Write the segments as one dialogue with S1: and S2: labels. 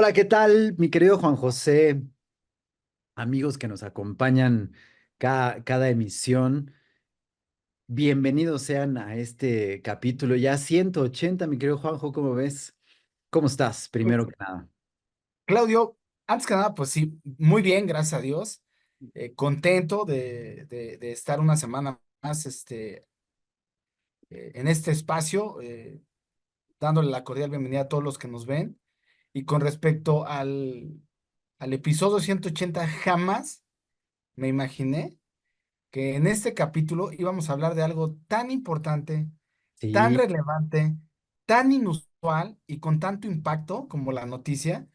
S1: Hola, ¿qué tal, mi querido Juan José? Amigos que nos acompañan cada emisión, bienvenidos sean a este capítulo ya 180, mi querido Juanjo, ¿cómo ves? ¿Cómo estás,
S2: Pues,
S1: primero que nada?
S2: Claudio, antes que nada, pues sí, muy bien, gracias a Dios. Contento de estar una semana más en este espacio, dándole la cordial bienvenida a todos los que nos ven. Y con respecto al episodio 180, jamás me imaginé que en este capítulo íbamos a hablar de algo tan importante, tan
S1: Sí,
S2: relevante, tan inusual y con tanto impacto como la noticia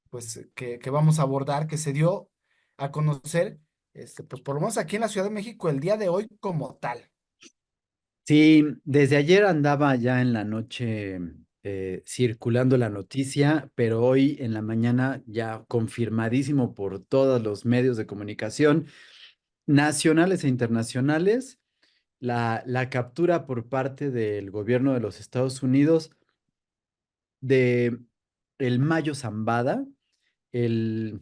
S2: pues que vamos a abordar, que se dio a conocer, pues por lo menos aquí en la Ciudad de México el día de hoy como tal.
S1: sí, desde ayer andaba ya en la noche circulando la noticia, pero hoy en la mañana ya confirmadísimo por todos los medios de comunicación nacionales e internacionales. La captura por parte del gobierno de los Estados Unidos de el Mayo Zambada, el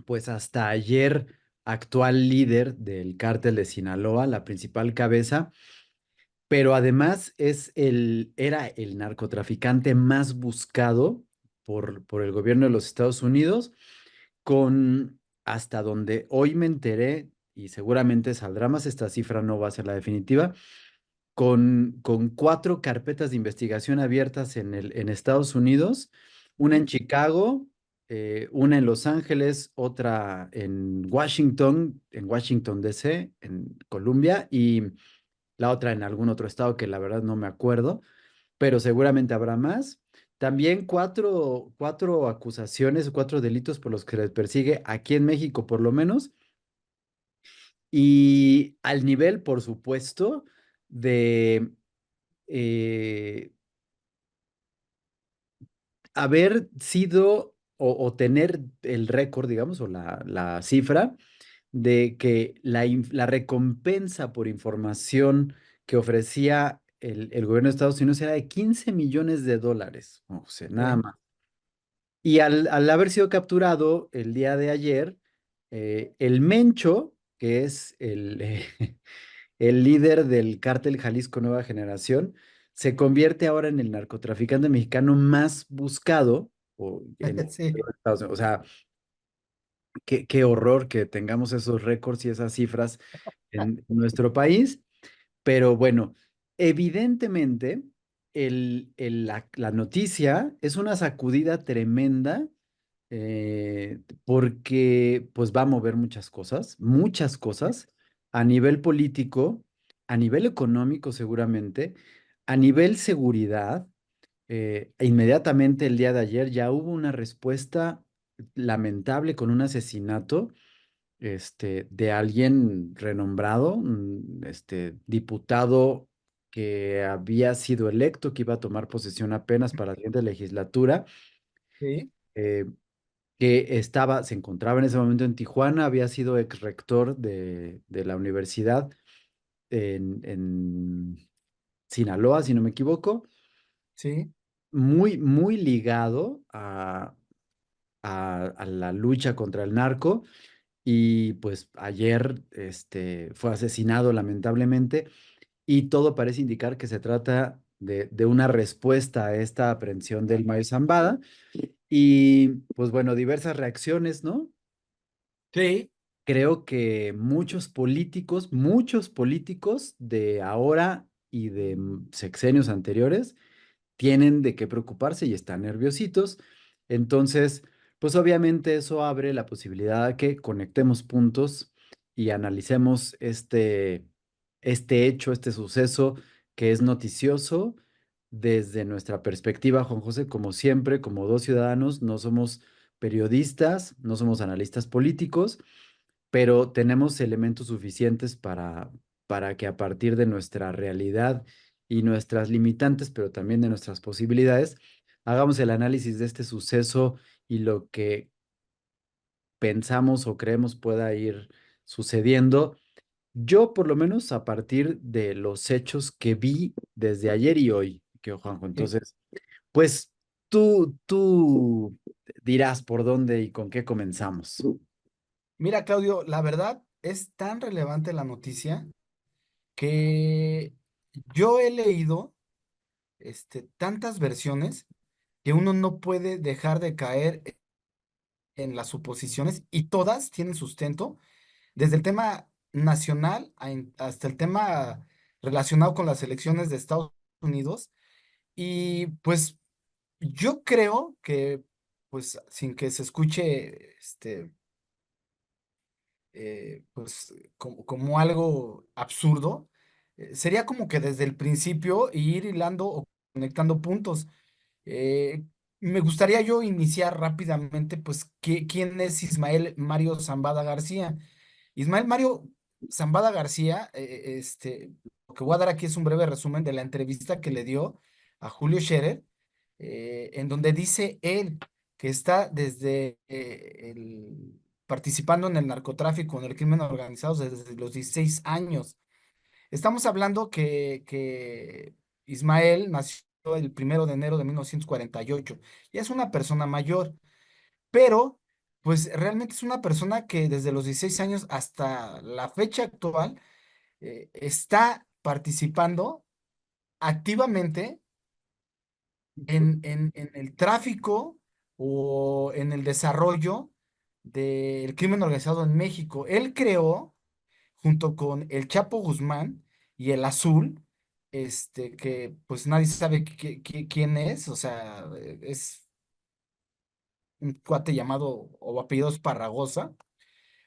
S1: pues hasta ayer actual líder del cártel de Sinaloa, la principal cabeza, pero además era el narcotraficante más buscado por el gobierno de los Estados Unidos, con hasta donde hoy me enteré, y seguramente saldrá más, esta cifra no va a ser la definitiva, con cuatro carpetas de investigación abiertas en Estados Unidos, una en
S2: Ujú.
S1: Chicago, una en Los Ángeles, otra en Washington, D.C., en Columbia, y la otra en algún otro estado que la verdad no me acuerdo, pero seguramente habrá más. También cuatro acusaciones, cuatro delitos por los que se les persigue aquí en México, por lo menos, y al nivel, por supuesto, de eh, haber sido o tener el récord, digamos, o la cifra de que la recompensa por información que ofrecía el gobierno de Estados Unidos era de 15 millones de dólares, o sea, nada
S2: Sí.
S1: más. Y al haber sido capturado el día de ayer, el Mencho, que es el líder del cártel Jalisco Nueva Generación, se convierte ahora en el narcotraficante mexicano más buscado
S2: Sí,
S1: Estados Unidos. O sea, qué horror que tengamos esos récords y esas cifras en nuestro país. Pero bueno, evidentemente la noticia es una sacudida tremenda, porque pues va a mover muchas cosas a nivel político, a nivel económico seguramente, a nivel seguridad. Inmediatamente el día de ayer ya hubo una respuesta lamentable con un asesinato de alguien renombrado, diputado que había sido electo, que iba a tomar posesión apenas para la siguiente legislatura,
S2: sí,
S1: eh, que se encontraba en ese momento en Tijuana, había sido ex rector de la universidad en Sinaloa, si no me equivoco,
S2: sí,
S1: muy ligado a la lucha contra el narco. Y pues ayer fue asesinado lamentablemente, y todo parece indicar que se trata de una respuesta a esta aprehensión del Mayo Zambada. Y pues bueno, diversas reacciones, ¿no?
S2: sí,
S1: Creo que muchos políticos de ahora y de sexenios anteriores tienen de qué preocuparse y están nerviositos. Entonces, pues obviamente eso abre la posibilidad de que conectemos puntos y analicemos este hecho, este suceso que es noticioso desde nuestra perspectiva, Juan José, como siempre, como dos ciudadanos, no somos periodistas, no somos analistas políticos, pero tenemos elementos suficientes para que a partir de nuestra realidad y nuestras limitantes, pero también de nuestras posibilidades, hagamos el análisis de este suceso y lo que pensamos o creemos pueda ir sucediendo. Yo, por lo menos, a partir de los hechos que vi desde ayer y hoy, que Juanjo,
S2: sí.
S1: entonces, pues. tú dirás por dónde y con qué comenzamos.
S2: Mira, Claudio, la verdad es tan relevante la noticia que yo he leído tantas versiones que uno no puede dejar de caer en las suposiciones y todas tienen sustento, desde el tema nacional hasta el tema relacionado con las elecciones de Estados Unidos. Y pues yo creo que, pues sin que se escuche, pues como algo absurdo, sería como que desde el principio ir hilando o conectando puntos. Eh, Me gustaría yo iniciar rápidamente, pues, ¿quién es Ismael Mario Zambada García? Ismael Mario Zambada García, lo que voy a dar aquí es un breve resumen de la entrevista que le dio a Julio Scherer, en donde dice él que está participando en el narcotráfico, en el crimen organizado desde los 16 años. Estamos hablando que Ismael nació el 1 de enero de 1948. Ya es una persona mayor, pero pues realmente es una persona que desde los 16 años hasta la fecha actual está participando activamente en el tráfico o en el desarrollo del crimen organizado en México. Él creó, junto con el Chapo Guzmán y el Azul, que pues nadie sabe quién es, o sea, es un cuate llamado o apellido Esparragosa,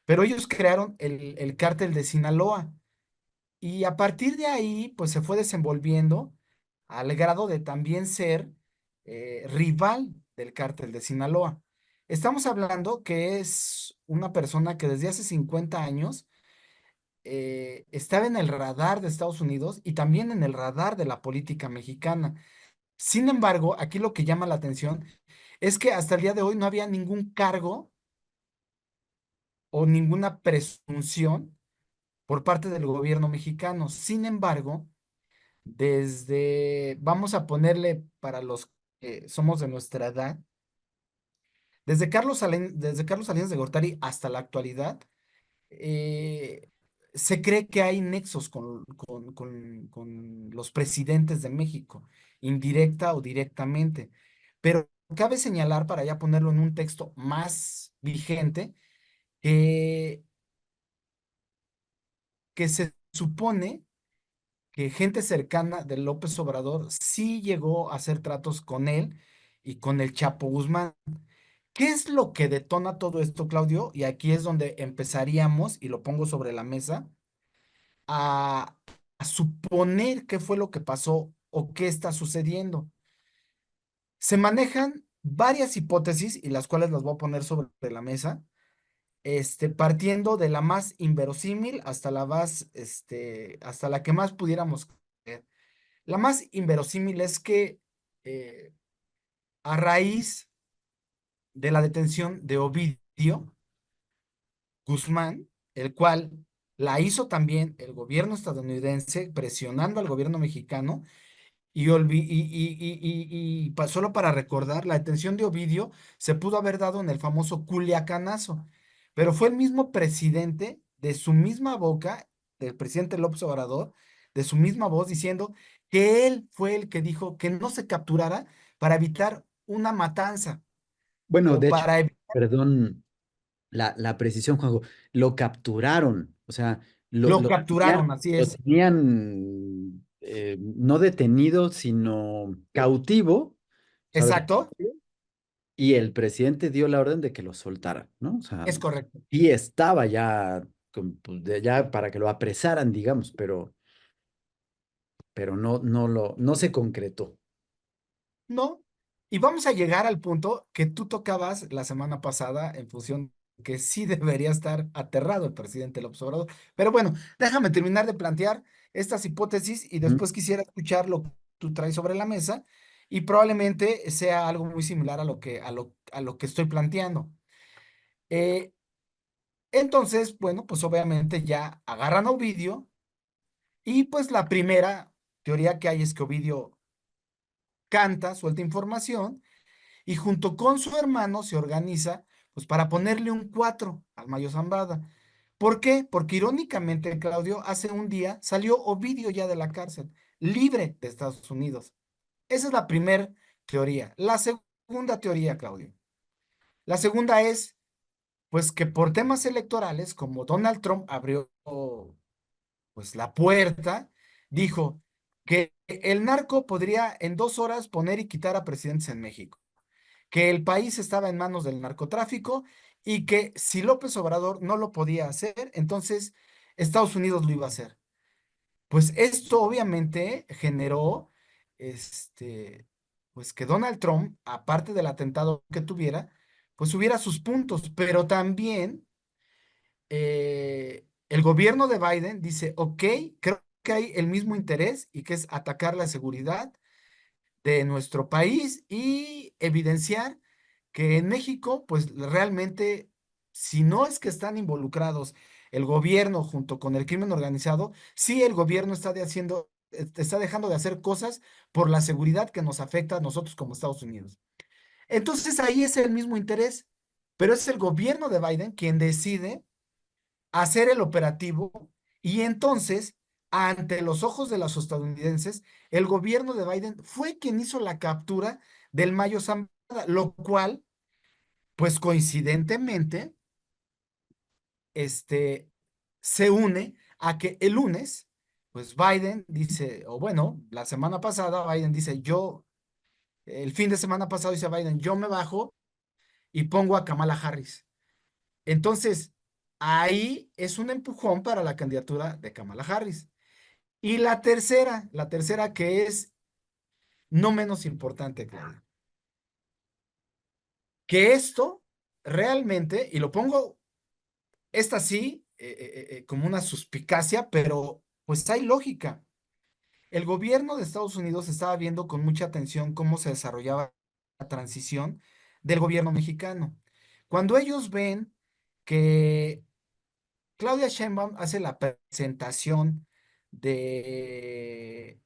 S2: pero ellos crearon el cártel de Sinaloa. Y a partir de ahí, pues se fue desenvolviendo al grado de también ser rival del cártel de Sinaloa. Estamos hablando que es una persona que desde hace 50 años estaba en el radar de Estados Unidos y también en el radar de la política mexicana. Sin embargo, aquí lo que llama la atención es que hasta el día de hoy no había ningún cargo o ninguna presunción por parte del gobierno mexicano. Sin embargo, vamos a ponerle para los que somos de nuestra edad, desde Carlos Salinas de Gortari hasta la actualidad, eh, se cree que hay nexos con los presidentes de México, indirecta o directamente. Pero cabe señalar, para ya ponerlo en un texto más vigente, que, que se supone que gente cercana de López Obrador sí llegó a hacer tratos con él y con el Chapo Guzmán. ¿Qué es lo que detona todo esto, Claudio? Y aquí es donde empezaríamos, y lo pongo sobre la mesa, a, a suponer qué fue lo que pasó o qué está sucediendo. Se manejan varias hipótesis y las cuales las voy a poner sobre la mesa, partiendo de la más inverosímil hasta hasta la que más pudiéramos creer. La más inverosímil es que eh, a raíz de la detención de Ovidio Guzmán, el cual la hizo también el gobierno estadounidense presionando al gobierno mexicano, solo para recordar, la detención de Ovidio se pudo haber dado en el famoso Culiacanazo, pero fue el mismo presidente de su misma boca, del presidente López Obrador, de su misma voz, diciendo que él fue el que dijo que no se capturara para evitar una matanza
S1: Bueno,
S2: o
S1: de hecho,
S2: para evitar...
S1: perdón la precisión, Juanjo, lo capturaron, o sea,
S2: Lo capturaron, así
S1: lo
S2: es.
S1: tenían no detenido, sino cautivo, ¿sabes?
S2: Exacto,
S1: Y el presidente dio la orden de que lo soltaran, ¿no? O sea,
S2: es correcto.
S1: y estaba ya, pues, ya para que lo apresaran, digamos, pero no se concretó.
S2: No, y vamos a llegar al punto que tú tocabas la semana pasada en función de que sí debería estar aterrado el presidente López Obrador. Pero bueno, déjame terminar de plantear estas hipótesis y
S1: Ujú.
S2: después quisiera escuchar lo que tú traes sobre la mesa y probablemente sea algo muy similar a lo que estoy planteando. Eh, entonces, bueno, pues obviamente ya agarran a Ovidio y pues la primera teoría que hay es que Ovidio canta, suelta información y junto con su hermano se organiza pues para ponerle un 4 al Mayo Zambada. ¿Por qué? Porque irónicamente, Claudio, hace un día salió Ovidio ya de la cárcel, libre de Estados Unidos. Esa es la primera teoría. La segunda teoría, Claudio. La segunda es, pues, que por temas electorales, como Donald Trump abrió, pues, la puerta, dijo que el narco podría en 2 horas poner y quitar a presidentes en México, que el país estaba en manos del narcotráfico y que si López Obrador no lo podía hacer, entonces Estados Unidos lo iba a hacer. Pues esto obviamente generó, pues que Donald Trump, aparte del atentado que tuviera, pues hubiera sus puntos, pero también el gobierno de Biden dice, ok, creo que hay el mismo interés y que es atacar la seguridad de nuestro país y evidenciar que en México, pues realmente, si no es que están involucrados el gobierno junto con el crimen organizado, sí el gobierno está dejando de hacer cosas por la seguridad que nos afecta a nosotros como Estados Unidos. Entonces ahí es el mismo interés, pero es el gobierno de Biden quien decide hacer el operativo y entonces, ante los ojos de los estadounidenses, el gobierno de Biden fue quien hizo la captura del Mayo Zambada, lo cual, pues coincidentemente, este, se une a que el lunes, pues Biden dice, o bueno, la semana pasada Biden dice, el fin de semana pasado dice Biden, yo me bajo y pongo a Kamala Harris. Entonces, ahí es un empujón para la candidatura de Kamala Harris. Y la tercera que es no menos importante, Claudia, que esto realmente, y lo pongo, esta sí, como una suspicacia, pero pues hay lógica. El gobierno de Estados Unidos estaba viendo con mucha atención cómo se desarrollaba la transición del gobierno mexicano. Cuando ellos ven que Claudia Sheinbaum hace la presentación de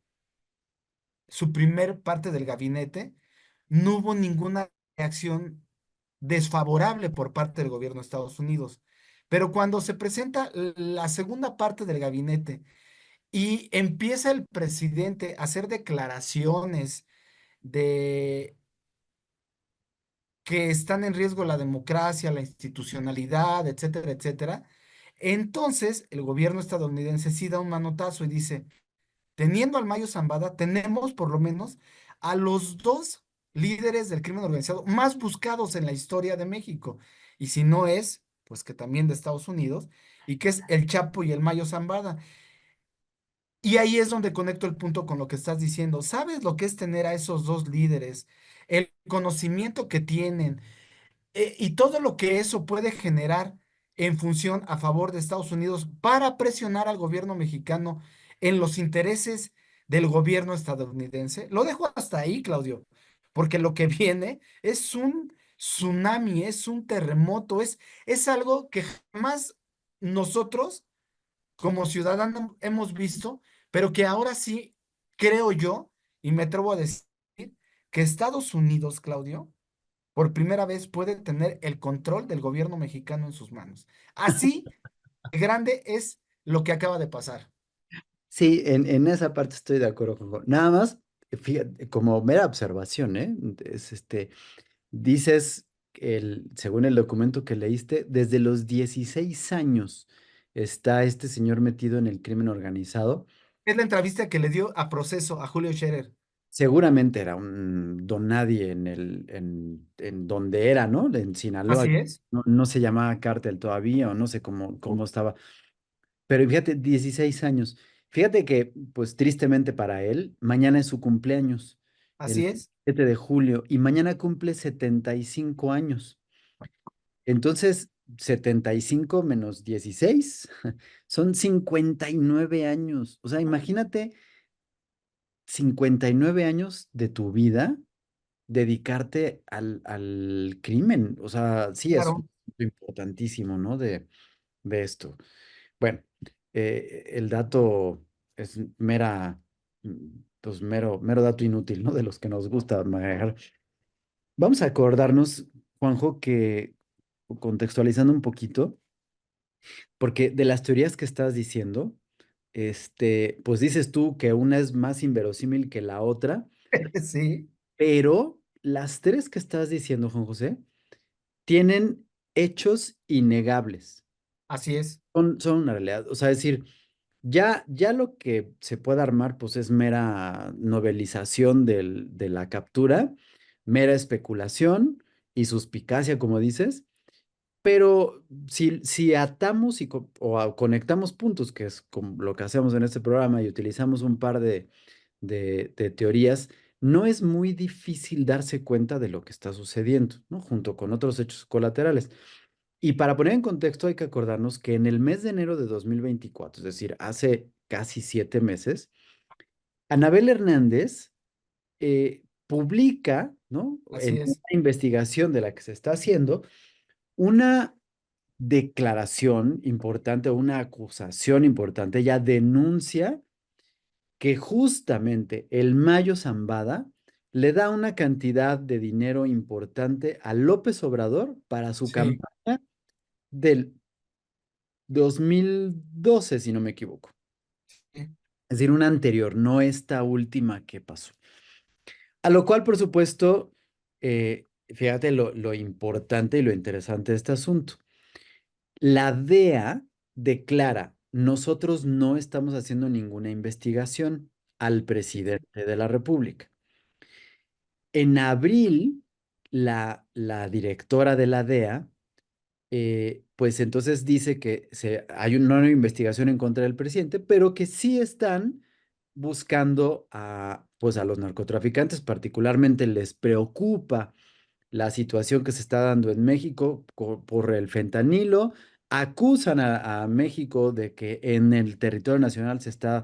S2: su primer parte del gabinete, no hubo ninguna reacción desfavorable por parte del gobierno de Estados Unidos. Pero cuando se presenta la segunda parte del gabinete y empieza el presidente a hacer declaraciones de que están en riesgo la democracia, la institucionalidad, etcétera, etcétera, entonces el gobierno estadounidense sí da un manotazo y dice, teniendo al Mayo Zambada, tenemos por lo menos a los dos líderes del crimen organizado más buscados en la historia de México. Y si no es, pues que también de Estados Unidos, y que es el Chapo y el Mayo Zambada. Y ahí es donde conecto el punto con lo que estás diciendo. ¿Sabes lo que es tener a esos dos líderes? El conocimiento que tienen, y todo lo que eso puede generar en función a favor de Estados Unidos para presionar al gobierno mexicano en los intereses del gobierno estadounidense. Lo dejo hasta ahí, Claudio, porque lo que viene es un tsunami, es un terremoto, es algo que jamás nosotros como ciudadanos hemos visto, pero que ahora sí creo yo, y me atrevo a decir, que Estados Unidos, Claudio, por primera vez puede tener el control del gobierno mexicano en sus manos. Así de grande es lo que acaba de pasar.
S1: Sí, en esa parte estoy de acuerdo con nada más, fíjate, como mera observación, ¿eh? Es dices, según el documento que leíste, desde los 16 años está este señor metido en el crimen organizado.
S2: Es la entrevista que le dio a Proceso a Julio Scherer.
S1: Seguramente era un don nadie en donde era, ¿no? En Sinaloa.
S2: Así es.
S1: No, no se llamaba cártel todavía, o no sé cómo estaba. Pero fíjate, 16 años. Fíjate que, pues tristemente para él, mañana es su cumpleaños,
S2: Así
S1: el
S2: es.
S1: 7 de julio, y mañana cumple 75 años. Entonces, 75 menos 16 son 59 años. O sea, imagínate 59 años de tu vida dedicarte al crimen. O sea, sí, es un
S2: Claro.
S1: punto importantísimo, ¿no? De esto. Bueno, el dato es pues mero dato inútil, ¿no? De los que nos gusta manejar. Vamos a acordarnos, Juanjo, que contextualizando un poquito, porque de las teorías que estás diciendo, pues dices tú que una es más inverosímil que la otra,
S2: Sí,
S1: pero las tres que estás diciendo, Juan José, tienen hechos innegables.
S2: así es.
S1: Son una realidad. O sea, es decir, ya lo que se puede armar, pues es mera novelización de la captura, mera especulación y suspicacia, como dices. Pero si atamos o conectamos puntos, que es como lo que hacemos en este programa, y utilizamos un par de teorías, no es muy difícil darse cuenta de lo que está sucediendo, ¿no? Junto con otros hechos colaterales. Y para poner en contexto, hay que acordarnos que en el mes de enero de 2024, es decir, hace casi 7 meses, Anabel Hernández publica, ¿no? En
S2: Así
S1: una
S2: es.
S1: investigación de la que se está haciendo, una declaración importante, una acusación importante, ella denuncia que justamente el Mayo Zambada le da una cantidad de dinero importante a López Obrador para su
S2: Sí,
S1: campaña del 2012, si no me equivoco.
S2: sí,
S1: Es decir, una anterior, no esta última que pasó. A lo cual, por supuesto, fíjate lo importante y lo interesante de este asunto. La DEA declara, nosotros no estamos haciendo ninguna investigación al
S2: sí,
S1: presidente de la República. En abril, la directora de la DEA, pues entonces dice que hay una investigación en contra del presidente, pero que sí están buscando pues a los narcotraficantes, particularmente les preocupa la situación que se está dando en México por el fentanilo, acusan a México de que en el territorio nacional se está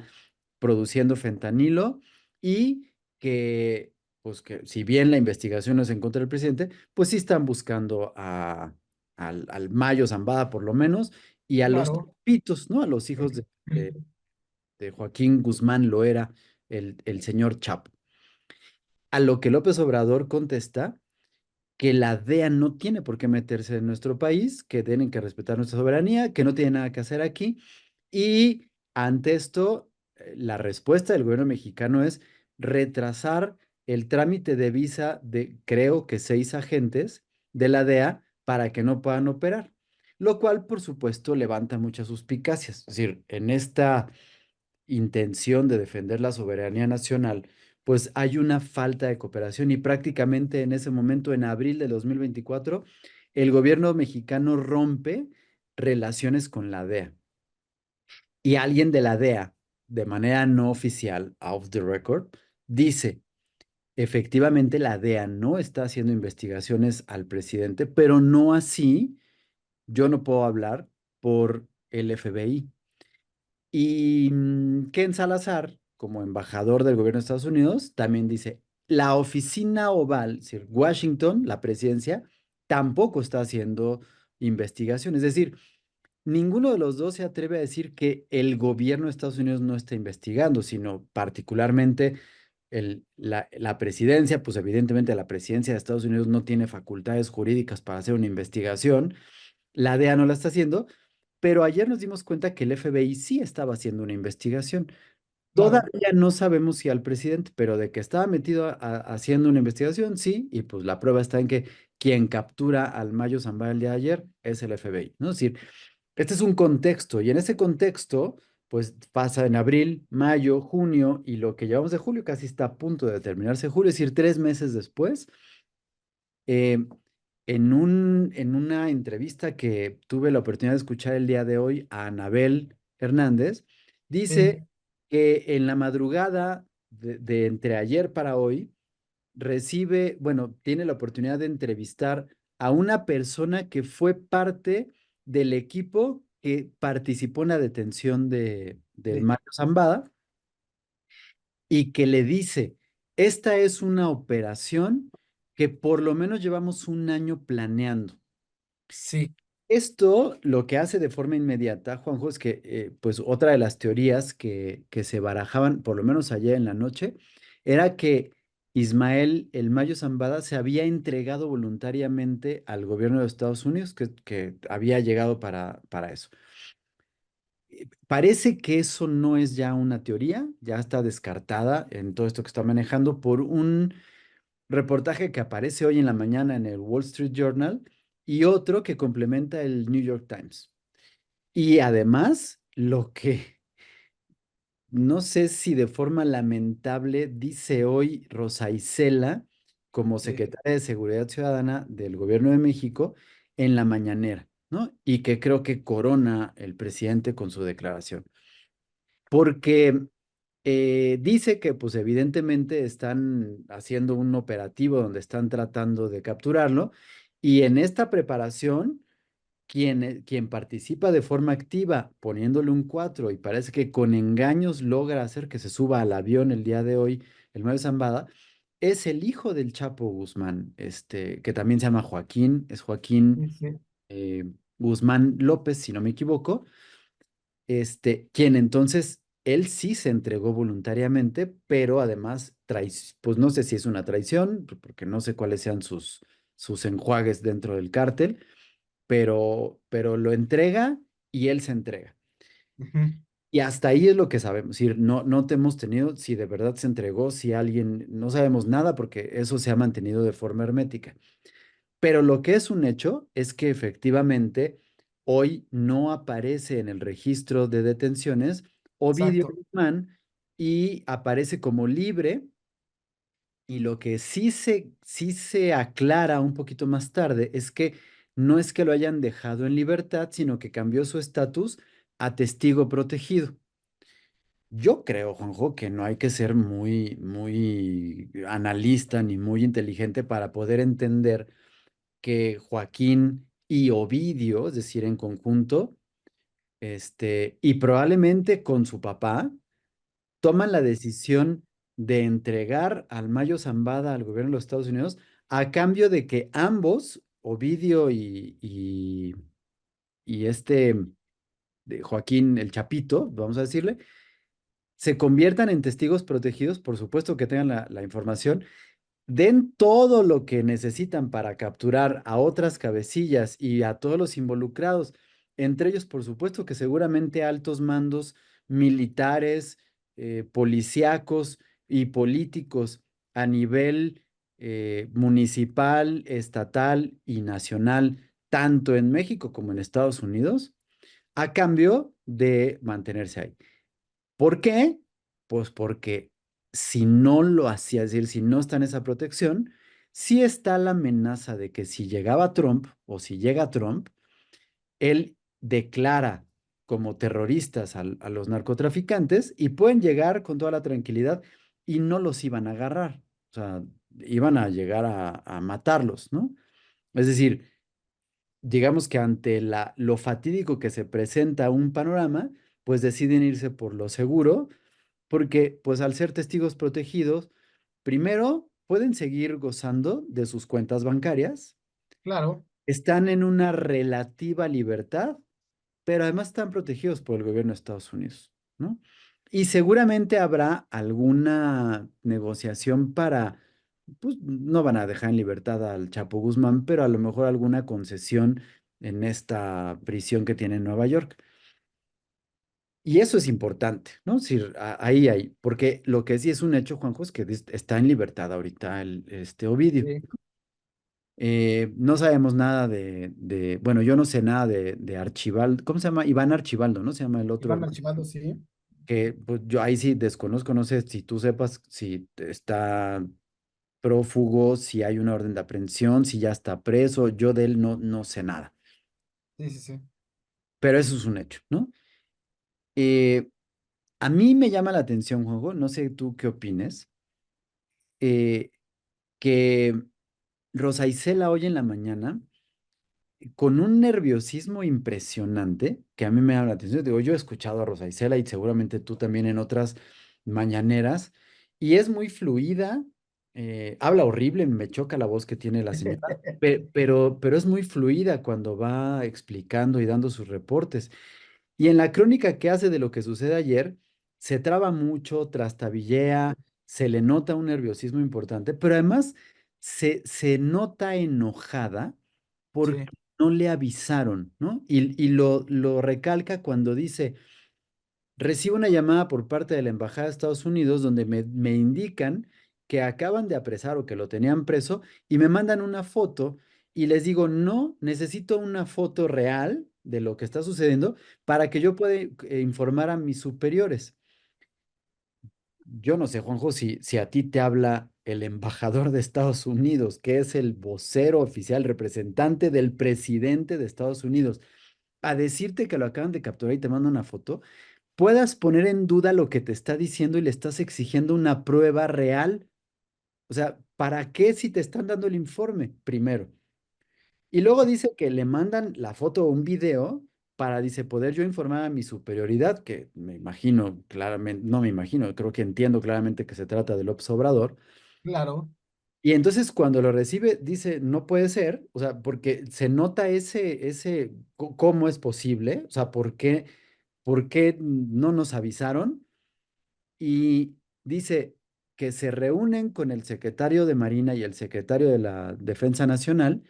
S1: produciendo fentanilo y que, pues que si bien la investigación no es en contra del presidente, pues sí están buscando al Mayo Zambada por lo menos y a los
S2: claro.
S1: Pitos, ¿no? A los hijos de Joaquín Guzmán Loera, el señor Chapo. A lo que López Obrador contesta que la DEA no tiene por qué meterse en nuestro país, que tienen que respetar nuestra soberanía, que no tiene nada que hacer aquí. Y ante esto, la respuesta del gobierno mexicano es retrasar el trámite de visa de, creo que 6 agentes de la DEA para que no puedan operar, lo cual, por supuesto, levanta muchas suspicacias. Es decir, en esta intención de defender la soberanía nacional, pues hay una falta de cooperación y prácticamente en ese momento, en abril de 2024, el gobierno mexicano rompe relaciones con la DEA. Y alguien de la DEA, de manera no oficial, off the record, dice, efectivamente la DEA no está haciendo investigaciones al presidente, pero no así, yo no puedo hablar por el FBI. Y Ken Salazar, como embajador del gobierno de Estados Unidos, también dice, la oficina oval, es decir, Washington, la presidencia, tampoco está haciendo investigación. Es decir, ninguno de los dos se atreve a decir que el gobierno de Estados Unidos no está investigando, sino particularmente la presidencia, pues evidentemente la presidencia de Estados Unidos no tiene facultades jurídicas para hacer una investigación, la DEA no la está haciendo, pero ayer nos dimos cuenta que el FBI sí estaba haciendo una investigación.
S2: Claro,
S1: Todavía no sabemos si al presidente, pero de que estaba metido haciendo una investigación, sí, y pues la prueba está en que quien captura al Mayo Zambada el día de ayer es el FBI, ¿no? Es decir, este es un contexto y en ese contexto, pues pasa en abril, mayo, junio y lo que llevamos de julio casi está a punto de terminarse julio, es decir, 3 meses después. eh, en una entrevista que tuve la oportunidad de escuchar el día de hoy a Anabel Hernández,
S2: sí,
S1: dice que en la madrugada de entre ayer para hoy, bueno, tiene la oportunidad de entrevistar a una persona que fue parte del equipo que participó en la detención del
S2: sí,
S1: Mario Zambada y que le dice, esta es una operación que por lo menos llevamos un año planeando.
S2: sí,
S1: Esto lo que hace de forma inmediata, Juanjo, es que pues otra de las teorías que se barajaban, por lo menos ayer en la noche, era que Ismael El Mayo Zambada se había entregado voluntariamente al gobierno de Estados Unidos, que había llegado para eso. Parece que eso no es ya una teoría, ya está descartada en todo esto que está manejando por un reportaje que aparece hoy en la mañana en el Wall Street Journal y otro que complementa el New York Times. Y además, lo que no sé si de forma lamentable dice hoy Rosa Isela como
S2: Sí,
S1: secretaria de Seguridad Ciudadana del Gobierno de México en la mañanera, ¿no? Y que creo que corona el presidente con su declaración. Porque dice que pues evidentemente están haciendo un operativo donde están tratando de capturarlo y en esta preparación quien participa de forma activa poniéndole un 4 y parece que con engaños logra hacer que se suba al avión el día de hoy, el Mario Zambada, es el hijo del Chapo Guzmán, que también se llama Joaquín, es Joaquín
S2: sí, sí.
S1: eh, Guzmán López, si no me equivoco, quien entonces, él sí se entregó voluntariamente, pero además, pues no sé si es una traición, porque no sé cuáles sean sus enjuagues dentro del cártel, pero lo entrega y él se entrega.
S2: Ujú.
S1: Y hasta ahí es lo que sabemos. Es decir, no te hemos tenido si de verdad se entregó, si alguien, no sabemos nada porque eso se ha mantenido de forma hermética. Pero lo que es un hecho es que efectivamente hoy no aparece en el registro de detenciones Ovidio
S2: Exacto.
S1: Guzmán y aparece como libre. Y lo que sí se aclara un poquito más tarde es que no es que lo hayan dejado en libertad, sino que cambió su estatus a testigo protegido. Yo creo, Juanjo, que no hay que ser muy analista ni muy inteligente para poder entender que Joaquín y Ovidio, es decir, en conjunto, y probablemente con su papá, toman la decisión de entregar al Mayo Zambada al gobierno de los Estados Unidos a cambio de que ambos, Ovidio y de Joaquín el Chapito, vamos a decirle, se conviertan en testigos protegidos, por supuesto que tengan la información, den todo lo que necesitan para capturar a otras cabecillas y a todos los involucrados, entre ellos, por supuesto, que seguramente altos mandos militares, policíacos y políticos a nivel municipal, estatal y nacional, tanto en México como en Estados Unidos, a cambio de mantenerse ahí. ¿Por qué? Pues porque si no lo hacía, es decir, si no está en esa protección, sí está la amenaza de que si llegaba Trump o si llega Trump, él declara como terroristas a los narcotraficantes y pueden llegar con toda la tranquilidad y no los iban a agarrar. O sea, iban a llegar a matarlos, ¿no? Es decir, digamos que ante lo fatídico que se presenta un panorama, pues deciden irse por lo seguro porque pues al ser testigos protegidos, primero pueden seguir gozando de sus cuentas bancarias,
S2: Claro,
S1: están en una relativa libertad, pero además están protegidos por el gobierno de Estados Unidos, ¿no? Y seguramente habrá alguna negociación para, pues no van a dejar en libertad al Chapo Guzmán, pero a lo mejor alguna concesión en esta prisión que tiene en Nueva York. Y eso es importante, ¿no? Si ahí hay, porque lo que sí es un hecho, Juanjo, es que está en libertad ahorita este Ovidio.
S2: sí.
S1: No sabemos nada bueno, yo no sé nada de Archibaldo, ¿cómo se llama? Iván Archibaldo, ¿no? Se llama el otro
S2: Iván
S1: hermano,
S2: Archivado, sí.
S1: que pues yo ahí sí desconozco, no sé si tú sepas si está prófugo, si hay una orden de aprehensión, si ya está preso, yo de él no sé nada,
S2: Sí, sí, sí.
S1: pero eso es un hecho, ¿no? Eh, a mí me llama la atención, Juanjo, no sé tú qué opines eh, que Rosa Isela hoy en la mañana, con un nerviosismo impresionante, que a mí me llama la atención, digo, yo he escuchado a Rosa Isela y seguramente tú también en otras mañaneras, y es muy fluida, habla horrible, me choca la voz que tiene la señora, pero es muy fluida cuando va explicando y dando sus reportes. Y en la crónica que hace de lo que sucede ayer, se traba mucho, trastabillea, se le nota un nerviosismo importante, pero además se nota enojada porque
S2: Sí,
S1: no le avisaron, ¿no? Y lo recalca cuando dice, recibo una llamada por parte de la Embajada de Estados Unidos donde me indican que acaban de apresar o que lo tenían preso y me mandan una foto y les digo, no, necesito una foto real de lo que está sucediendo para que yo pueda informar a mis superiores. Yo no sé, Juanjo, si a ti te habla el embajador de Estados Unidos, que es el vocero oficial, representante del presidente de Estados Unidos, a decirte que lo acaban de capturar y te manda una foto, puedas poner en duda lo que te está diciendo y le estás exigiendo una prueba real. O sea, ¿para qué si te están dando el informe primero? Y luego dice que le mandan la foto o un video para, dice, poder yo informar a mi superioridad, que me imagino claramente, no me imagino, creo que entiendo claramente que se trata del López Obrador.
S2: claro,
S1: Y entonces cuando lo recibe, dice, no puede ser, o sea, porque se nota cómo es posible, o sea, por qué no nos avisaron? Y dice que se reúnen con el secretario de Marina y el secretario de la Defensa Nacional,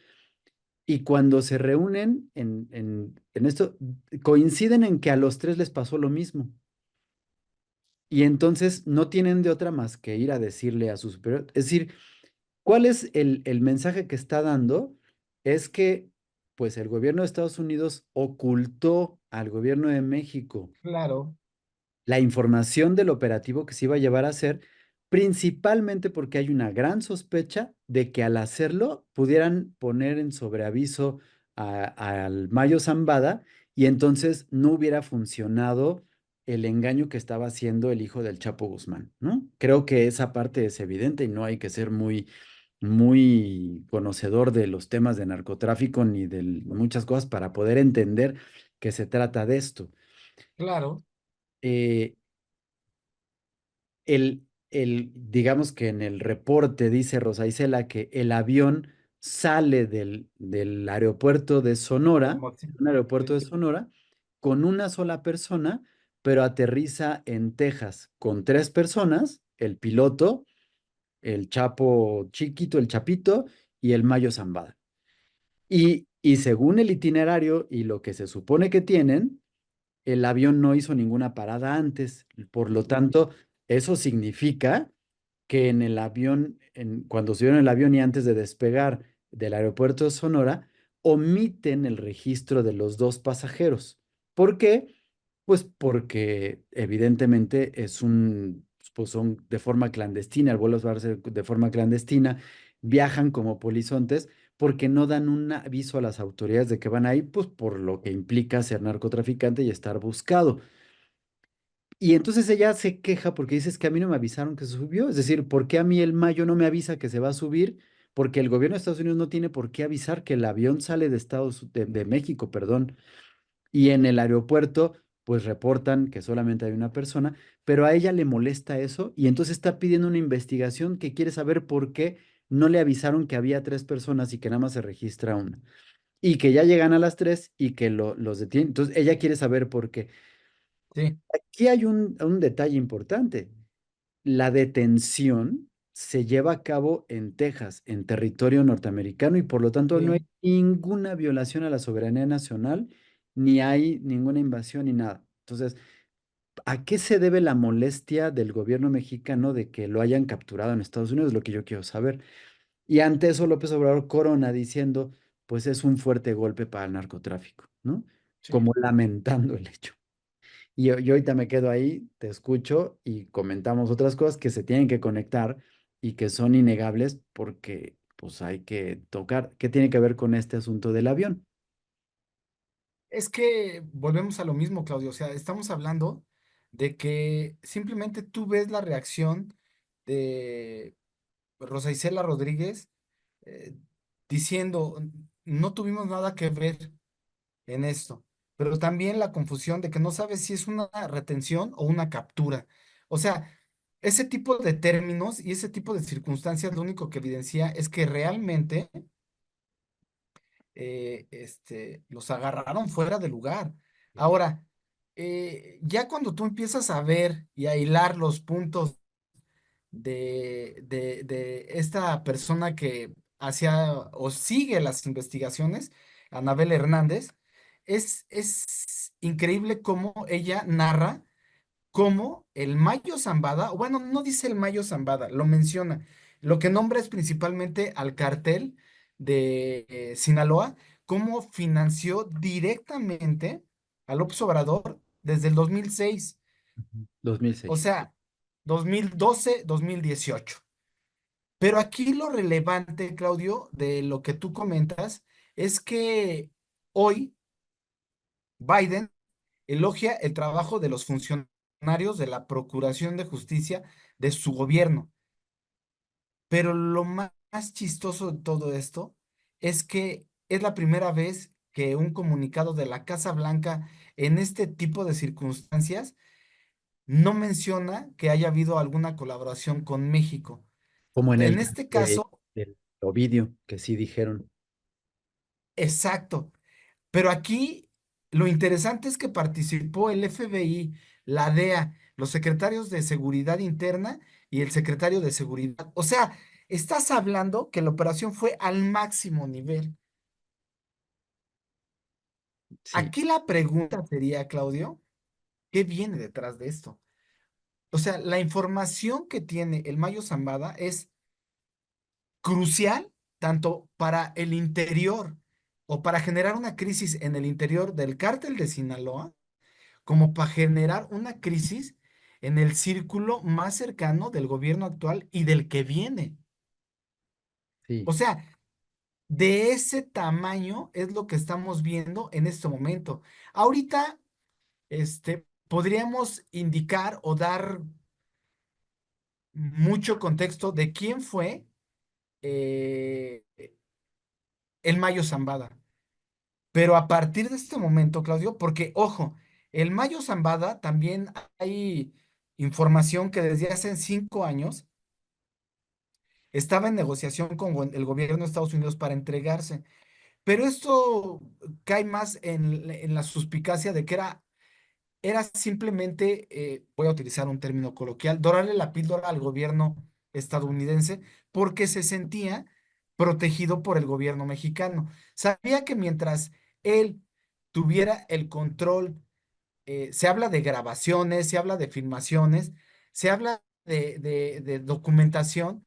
S1: y cuando se reúnen en esto, coinciden en que a los tres les pasó lo mismo. Y entonces no tienen de otra más que ir a decirle a su superior. Es decir, ¿cuál es el mensaje que está dando? Es que, pues, el gobierno de Estados Unidos ocultó al gobierno de México
S2: claro,
S1: la información del operativo que se iba a llevar a hacer, principalmente porque hay una gran sospecha de que al hacerlo pudieran poner en sobreaviso al Mayo Zambada y entonces no hubiera funcionado el engaño que estaba haciendo el hijo del Chapo Guzmán, ¿no? Creo que esa parte es evidente y no hay que ser muy conocedor de los temas de narcotráfico ni de muchas cosas para poder entender que se trata de esto.
S2: claro,
S1: Eh, digamos que en el reporte dice Rosa Isela que el avión sale del aeropuerto de Sonora,
S2: Hermosillo,
S1: un aeropuerto
S2: sí,
S1: de Sonora, con una sola persona, pero aterriza en Texas con tres personas, el piloto, el Chapo Chiquito, el Chapito y el Mayo Zambada. Y según el itinerario y lo que se supone que tienen, el avión no hizo ninguna parada antes. Por lo tanto, eso significa que en el avión, cuando subieron el avión y antes de despegar del aeropuerto de Sonora, omiten el registro de los dos pasajeros. ¿Por qué? Pues porque evidentemente pues son de forma clandestina, el vuelo va a ser de forma clandestina, viajan como polizontes porque no dan un aviso a las autoridades de que van ahí, pues por lo que implica ser narcotraficante y estar buscado. Y entonces ella se queja porque dice, es que a mí no me avisaron que se subió. Es decir, ¿por qué a mí el Mayo no me avisa que se va a subir? Porque el gobierno de Estados Unidos no tiene por qué avisar que el avión sale de México, perdón. Y en el aeropuerto, pues reportan que solamente hay una persona, pero a ella le molesta eso y entonces está pidiendo una investigación que quiere saber por qué no le avisaron que había tres personas y que nada más se registra una. Y que ya llegan a las tres y que los detienen. Entonces ella quiere saber por qué.
S2: sí,
S1: Aquí hay un detalle importante. La detención se lleva a cabo en Texas, en territorio norteamericano, y por lo tanto no hay
S2: sí.
S1: ninguna violación a la soberanía nacional, ni hay ninguna invasión ni nada. Entonces, ¿a qué se debe la molestia del gobierno mexicano de que lo hayan capturado en Estados Unidos? Es lo que yo quiero saber. Y ante eso López Obrador corona diciendo, pues es un fuerte golpe para el narcotráfico, ¿no?
S2: Sí.
S1: Como lamentando el hecho. Y yo ahorita me quedo ahí, te escucho y comentamos otras cosas que se tienen que conectar y que son innegables porque pues hay que tocar. ¿Qué tiene que ver con este asunto del avión?
S2: Es que volvemos a lo mismo, Claudio. O sea, estamos hablando de que simplemente tú ves la reacción de Rosa Isela Rodríguez eh, diciendo, no tuvimos nada que ver en esto, pero también la confusión de que no sabes si es una retención o una captura. O sea, ese tipo de términos y ese tipo de circunstancias lo único que evidencia es que realmente los agarraron fuera de lugar. Ahora, ya cuando tú empiezas a ver y a hilar los puntos de esta persona que hacía o sigue las investigaciones, Anabel Hernández, es increíble cómo ella narra cómo el Mayo Zambada, o bueno, no dice el Mayo Zambada, lo menciona. Lo que nombra es principalmente al cartel de Sinaloa, cómo financió directamente a López Obrador desde el 2006, o
S1: 2006.
S2: sea, 2012, 2018. Pero aquí lo relevante, Claudio, de lo que tú comentas, es que hoy Biden elogia el trabajo de los funcionarios de la Procuración de Justicia de su gobierno. Pero lo más chistoso de todo esto es que es la primera vez que un comunicado de la Casa Blanca en este tipo de circunstancias no menciona que haya habido alguna colaboración con México.
S1: Como en el
S2: En
S1: caso
S2: este caso,
S1: del Ovidio, que sí dijeron.
S2: exacto. Pero aquí lo interesante es que participó el FBI, la DEA, los secretarios de Seguridad Interna y el secretario de Seguridad. O sea, estás hablando que la operación fue al máximo nivel.
S1: Sí,
S2: Aquí la pregunta sería, Claudio, ¿qué viene detrás de esto? O sea, la información que tiene el Mayo Zambada es crucial tanto para el interior o para generar una crisis en el interior del cártel de Sinaloa como para generar una crisis en el círculo más cercano del gobierno actual y del que viene.
S1: sí.
S2: O sea, de ese tamaño es lo que estamos viendo en este momento. Ahorita, podríamos indicar o dar mucho contexto de quién fue eh, el Mayo Zambada. Pero a partir de este momento, Claudio, porque ojo, el Mayo Zambada también hay información que desde hace 5 años estaba en negociación con el gobierno de Estados Unidos para entregarse. Pero esto cae más en la suspicacia de que era simplemente, voy a utilizar un término coloquial, dorarle la píldora al gobierno estadounidense porque se sentía protegido por el gobierno mexicano. Sabía que mientras él tuviera el control, se habla de grabaciones, se habla de filmaciones, se habla de documentación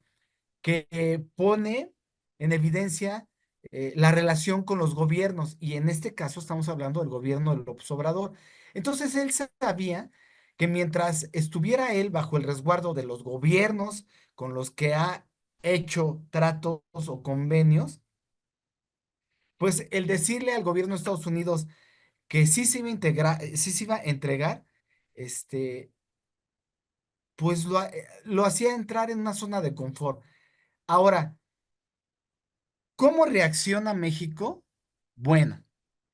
S2: que pone en evidencia la relación con los gobiernos, y en este caso estamos hablando del gobierno de López Obrador. Entonces él sabía que mientras estuviera él bajo el resguardo de los gobiernos con los que ha hecho tratos o convenios, pues el decirle al gobierno de Estados Unidos que sí se iba a integrar, sí se iba a entregar, este, pues lo hacía entrar en una zona de confort. Ahora, ¿cómo reacciona México? Bueno,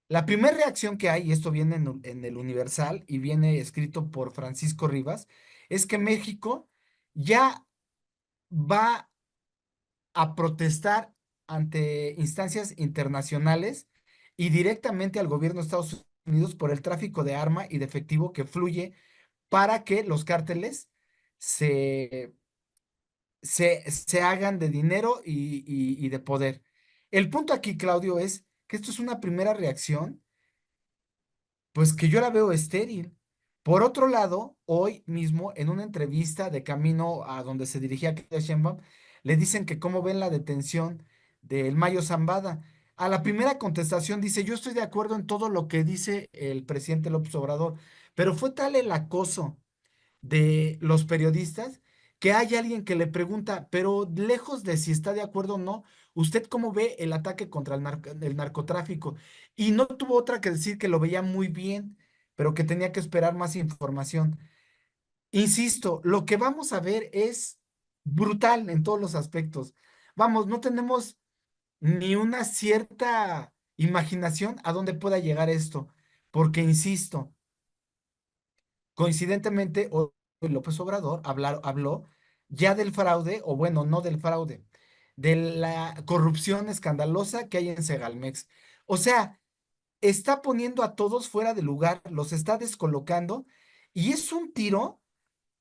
S2: la primera reacción que hay, y esto viene en el Universal y viene escrito por Francisco Rivas, es que México ya va a protestar ante instancias internacionales y directamente al gobierno de Estados Unidos por el tráfico de arma y de efectivo que fluye para que los cárteles se, se hagan de dinero y de poder. El punto aquí, Claudio, es que esto es una primera reacción, pues que yo la veo estéril. Por otro lado, hoy mismo, en una entrevista de camino a donde se dirigía Claudia Sheinbaum, le dicen que cómo ven la detención del Mayo Zambada. A la primera contestación dice, yo estoy de acuerdo en todo lo que dice el presidente López Obrador, pero fue tal el acoso de los periodistas que hay alguien que le pregunta, pero lejos de si está de acuerdo o no, ¿usted cómo ve el ataque contra el narcotráfico? Y no tuvo otra que decir que lo veía muy bien, pero que tenía que esperar más información. Insisto, lo que vamos a ver es brutal en todos los aspectos. Vamos, no tenemos ni una cierta imaginación a dónde pueda llegar esto, porque insisto, coincidentemente, hoy López Obrador habló ya del fraude, o bueno, no del fraude, de la corrupción escandalosa que hay en Segalmex. O sea, está poniendo a todos fuera de lugar, los está descolocando, y es un tiro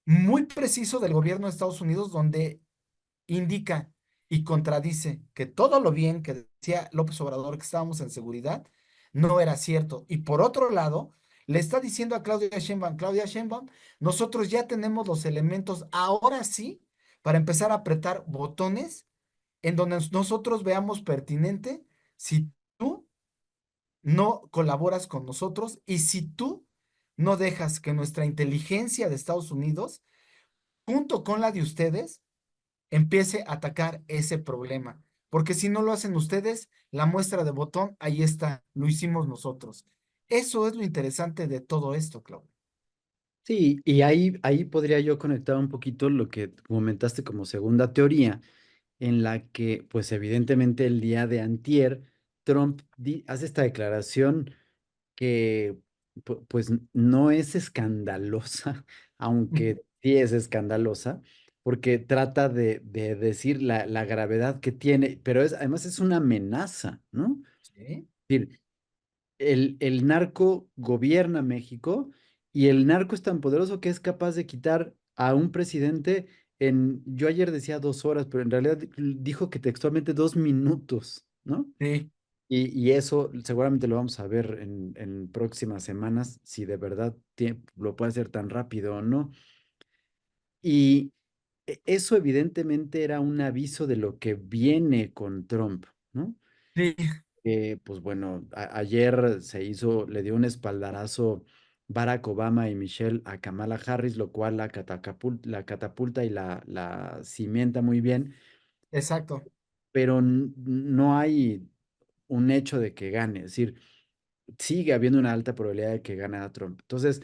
S2: muy preciso del gobierno de Estados Unidos donde indica y contradice que todo lo bien que decía López Obrador que estábamos en seguridad no era cierto. Y por otro lado, le está diciendo a Claudia Sheinbaum, nosotros ya tenemos los elementos ahora sí para empezar a apretar botones en donde nosotros veamos pertinente si tú no colaboras con nosotros y si tú no dejas que nuestra inteligencia de Estados Unidos, junto con la de ustedes, empiece a atacar ese problema. Porque si no lo hacen ustedes, la muestra de botón, ahí está, lo hicimos nosotros. Eso es lo interesante de todo esto, Claudio.
S1: Sí, y ahí podría yo conectar un poquito lo que comentaste como segunda teoría, en la que, pues evidentemente el día de antier, Trump hace esta declaración que pues no es escandalosa, aunque sí es escandalosa, porque trata de decir la gravedad que tiene, pero además es una amenaza, ¿no?
S2: Sí,
S1: Es decir, el narco gobierna México y el narco es tan poderoso que es capaz de quitar a un presidente yo ayer decía 2 horas, pero en realidad dijo que textualmente 2 minutos, ¿no?
S2: sí,
S1: Y eso seguramente lo vamos a ver en próximas semanas, si de verdad lo puede hacer tan rápido o no. Y eso evidentemente era un aviso de lo que viene con Trump, ¿no?
S2: sí,
S1: Pues bueno, ayer le dio un espaldarazo Barack Obama y Michelle a Kamala Harris, lo cual la catapulta y la cimienta muy bien,
S2: exacto.
S1: pero no hay un hecho de que gane. Es decir, sigue habiendo una alta probabilidad de que gane a Trump. Entonces,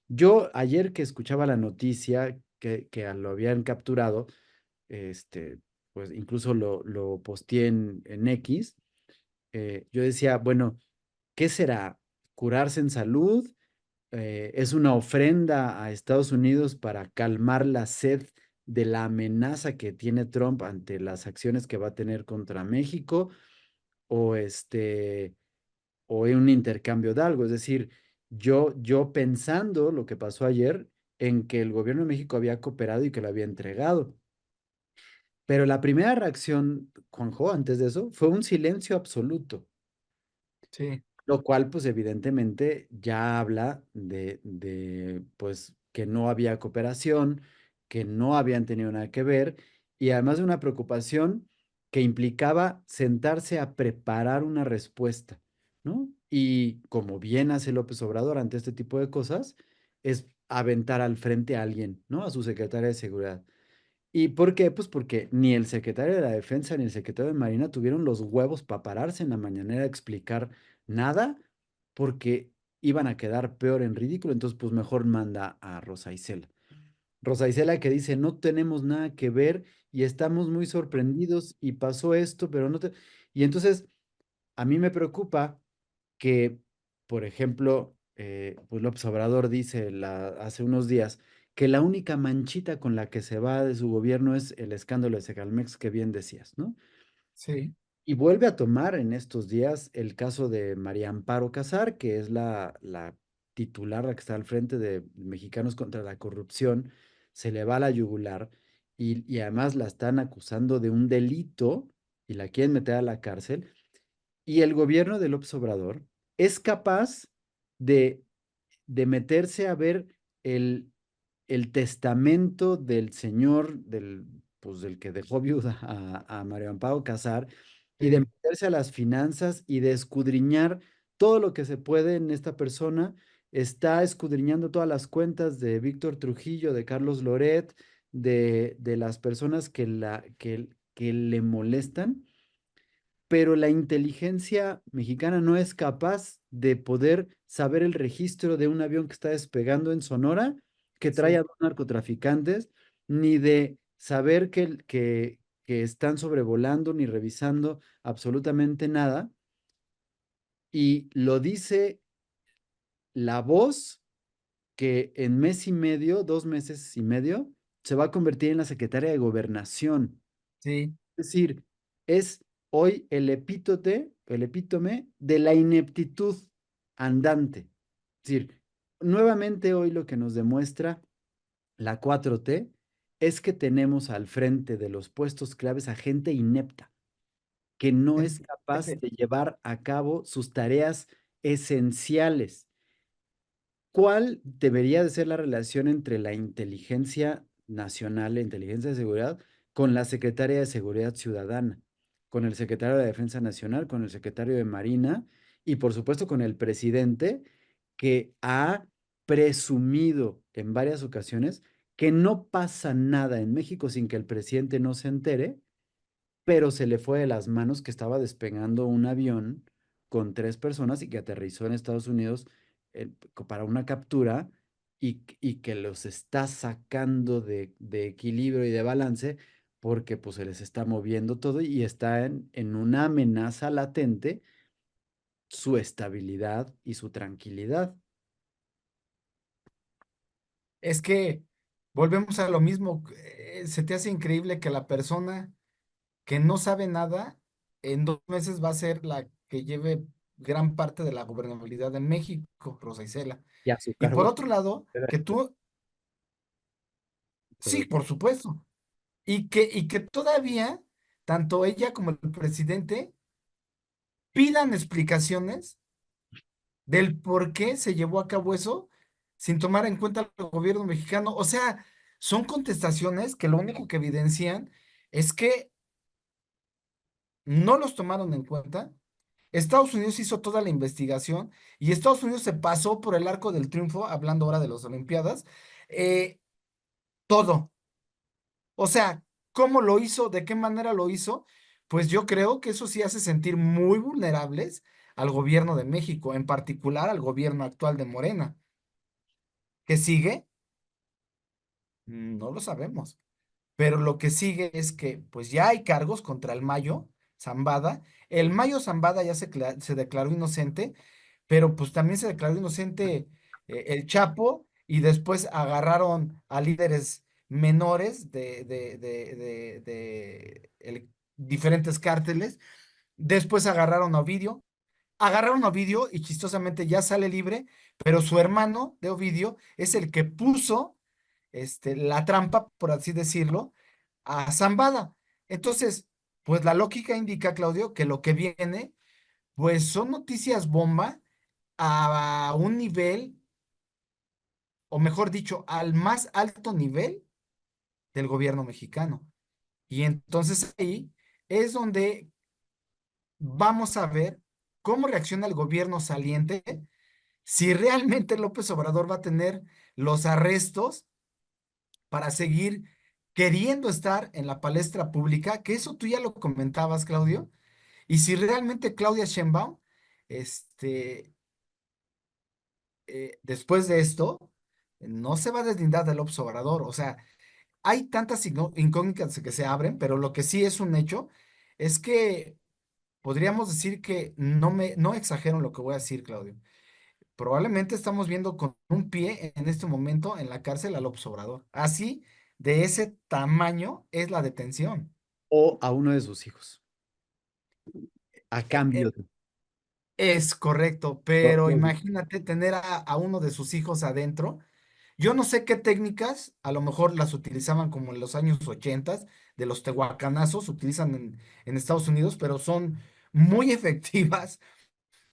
S1: yo ayer que escuchaba la noticia que lo habían capturado, este, pues incluso lo posteé en X, yo decía, bueno, ¿qué será? ¿Curarse en salud? ¿Es una ofrenda a Estados Unidos para calmar la sed de la amenaza que tiene Trump ante las acciones que va a tener contra México? ¿O o en un intercambio de algo? Es decir, yo pensando lo que pasó ayer en que el gobierno de México había cooperado y que lo había entregado. Pero la primera reacción, Juanjo, antes de eso, fue un silencio absoluto.
S2: Sí,
S1: Lo cual, pues evidentemente ya habla pues, que no había cooperación, que no habían tenido nada que ver, y además de una preocupación que implicaba sentarse a preparar una respuesta, ¿no? Y como bien hace López Obrador ante este tipo de cosas, es aventar al frente a alguien, ¿no? A su secretaria de Seguridad. ¿Y por qué? Pues porque ni el secretario de la Defensa ni el secretario de Marina tuvieron los huevos para pararse en la mañanera a explicar nada, porque iban a quedar peor en ridículo. Entonces, pues mejor manda a Rosa Isela. Rosa Isela que dice, no tenemos nada que ver y estamos muy sorprendidos y pasó esto, pero no te... Y entonces, a mí me preocupa que, por ejemplo, pues López Obrador dice hace unos días que la única manchita con la que se va de su gobierno es el escándalo de Segalmex que bien decías, ¿no?
S2: sí,
S1: Y vuelve a tomar en estos días el caso de María Amparo Casar, que es la titular, la que está al frente de Mexicanos contra la Corrupción, se le va a la yugular y además la están acusando de un delito y la quieren meter a la cárcel y el gobierno de López Obrador es capaz de, de meterse a ver el, el testamento del señor, pues, del que dejó viuda a Mario Amparo Casar, y de
S2: sí,
S1: meterse a las finanzas y de escudriñar todo lo que se puede en esta persona. Está escudriñando todas las cuentas de Víctor Trujillo, de Carlos Loret, de las personas que le molestan, pero la inteligencia mexicana no es capaz de poder saber el registro de un avión que está despegando en Sonora, que trae
S2: sí,
S1: a dos narcotraficantes, ni de saber que están sobrevolando ni revisando absolutamente nada. Y lo dice la voz que en mes y medio, 2 meses y medio, se va a convertir en la secretaria de Gobernación.
S2: sí,
S1: Es decir, es hoy el epítome de la ineptitud andante. Es decir, nuevamente hoy lo que nos demuestra la 4T es que tenemos al frente de los puestos claves a gente inepta, que no es capaz
S2: Fíjate,
S1: de llevar a cabo sus tareas esenciales. ¿Cuál debería de ser la relación entre la inteligencia nacional, la inteligencia de seguridad, con la Secretaria de Seguridad Ciudadana, con el secretario de Defensa Nacional, con el secretario de Marina y por supuesto con el presidente que ha presumido en varias ocasiones que no pasa nada en México sin que el presidente no se entere, pero se le fue de las manos que estaba despegando un avión con 3 personas y que aterrizó en Estados Unidos para una captura y que los está sacando de equilibrio y de balance porque pues se les está moviendo todo y está en una amenaza latente su estabilidad y su tranquilidad.
S2: es que volvemos a lo mismo. Se te hace increíble que la persona que no sabe nada en 2 meses va a ser la que lleve gran parte de la gobernabilidad de México, Rosa Isela.
S1: Y a su
S2: Y por
S1: cargo,
S2: otro lado, que tú, sí,
S1: pero
S2: por supuesto, y que todavía, tanto ella como el presidente pidan explicaciones del por qué se llevó a cabo eso sin tomar en cuenta el gobierno mexicano. O sea, son contestaciones que lo único que evidencian es que no los tomaron en cuenta. Estados Unidos hizo toda la investigación y Estados Unidos se pasó por el arco del triunfo, hablando ahora de las Olimpiadas, eh, todo. O sea, ¿cómo lo hizo? ¿De qué manera lo hizo? Pues yo creo que eso sí hace sentir muy vulnerables al gobierno de México, en particular al gobierno actual de Morena. ¿Qué sigue? No lo sabemos. Pero lo que sigue es que pues ya hay cargos contra el Mayo Zambada. El Mayo Zambada ya se declaró inocente, pero pues también se declaró inocente el Chapo y después agarraron a líderes menores de diferentes cárteles. Después agarraron a Ovidio y chistosamente ya sale libre, pero su hermano de Ovidio es el que puso la trampa, por así decirlo, a Zambada. Entonces, pues la lógica indica, Claudio, que lo que viene, pues son noticias bomba a un nivel, o mejor dicho, al más alto nivel del gobierno mexicano. Y entonces ahí es donde vamos a ver cómo reacciona el gobierno saliente, si realmente López Obrador va a tener los arrestos para seguir queriendo estar en la palestra pública, que eso tú ya lo comentabas, Claudio, y si realmente Claudia Sheinbaum, este, después de esto, no se va a deslindar del López Obrador. O sea, hay tantas incógnitas que se abren, pero lo que sí es un hecho es que podríamos decir que no exagero en lo que voy a decir, Claudio. Probablemente estamos viendo con un pie en este momento en la cárcel a López Obrador. Así, de ese tamaño es la detención.
S1: o a uno de sus hijos, a
S2: E-
S1: cambio
S2: e-
S1: de
S2: Es correcto,
S1: lo-
S2: pero
S1: lo-
S2: imagínate tener a uno de sus hijos adentro. Yo no sé qué técnicas, a lo mejor las utilizaban como en los años 80, de los tehuacanazos, utilizan en Estados Unidos, pero son muy efectivas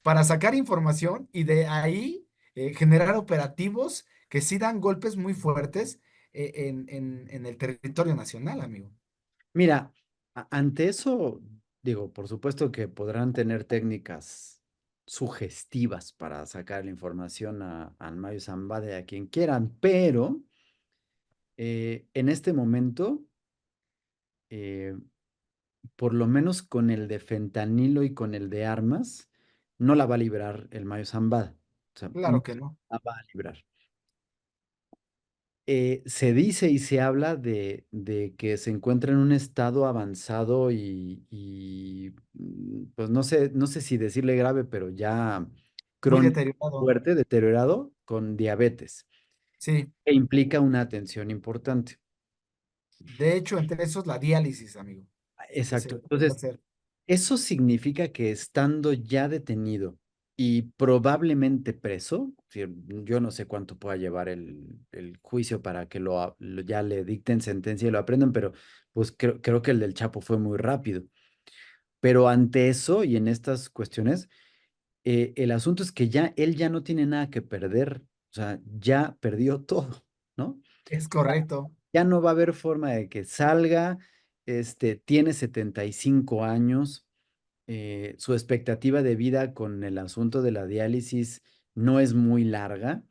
S2: para sacar información y de ahí generar operativos que sí dan golpes muy fuertes en el territorio nacional, amigo.
S1: Mira, ante eso, digo, por supuesto que podrán tener técnicas sugestivas para sacar la información al Mayo Zambada y a quien quieran, pero en este momento, eh, por lo menos con el de fentanilo y con el de armas, no la va a librar el Mayo Zambada. O sea, no
S2: Claro que no.
S1: la va a librar. Se dice y se habla de que se encuentra en un estado avanzado pues no sé si decirle grave, pero ya
S2: Muy
S1: crónico,
S2: deteriorado.
S1: fuerte, deteriorado, con diabetes,
S2: Sí,
S1: que implica una atención importante.
S2: de hecho, entre esos la diálisis, amigo, que se
S1: Exacto.
S2: le puede
S1: Entonces,
S2: hacer.
S1: eso significa que estando ya detenido y probablemente preso. Sí, yo no sé cuánto pueda llevar el juicio para que ya le dicten sentencia y lo aprendan, pero pues creo que el del Chapo fue muy rápido. Pero ante eso y en estas cuestiones, el asunto es que ya él ya no tiene nada que perder, o sea, ya perdió todo, ¿no?
S2: Es correcto.
S1: Ya no va a haber forma de que salga, tiene 75 años, su expectativa de vida con el asunto de la diálisis no es muy larga,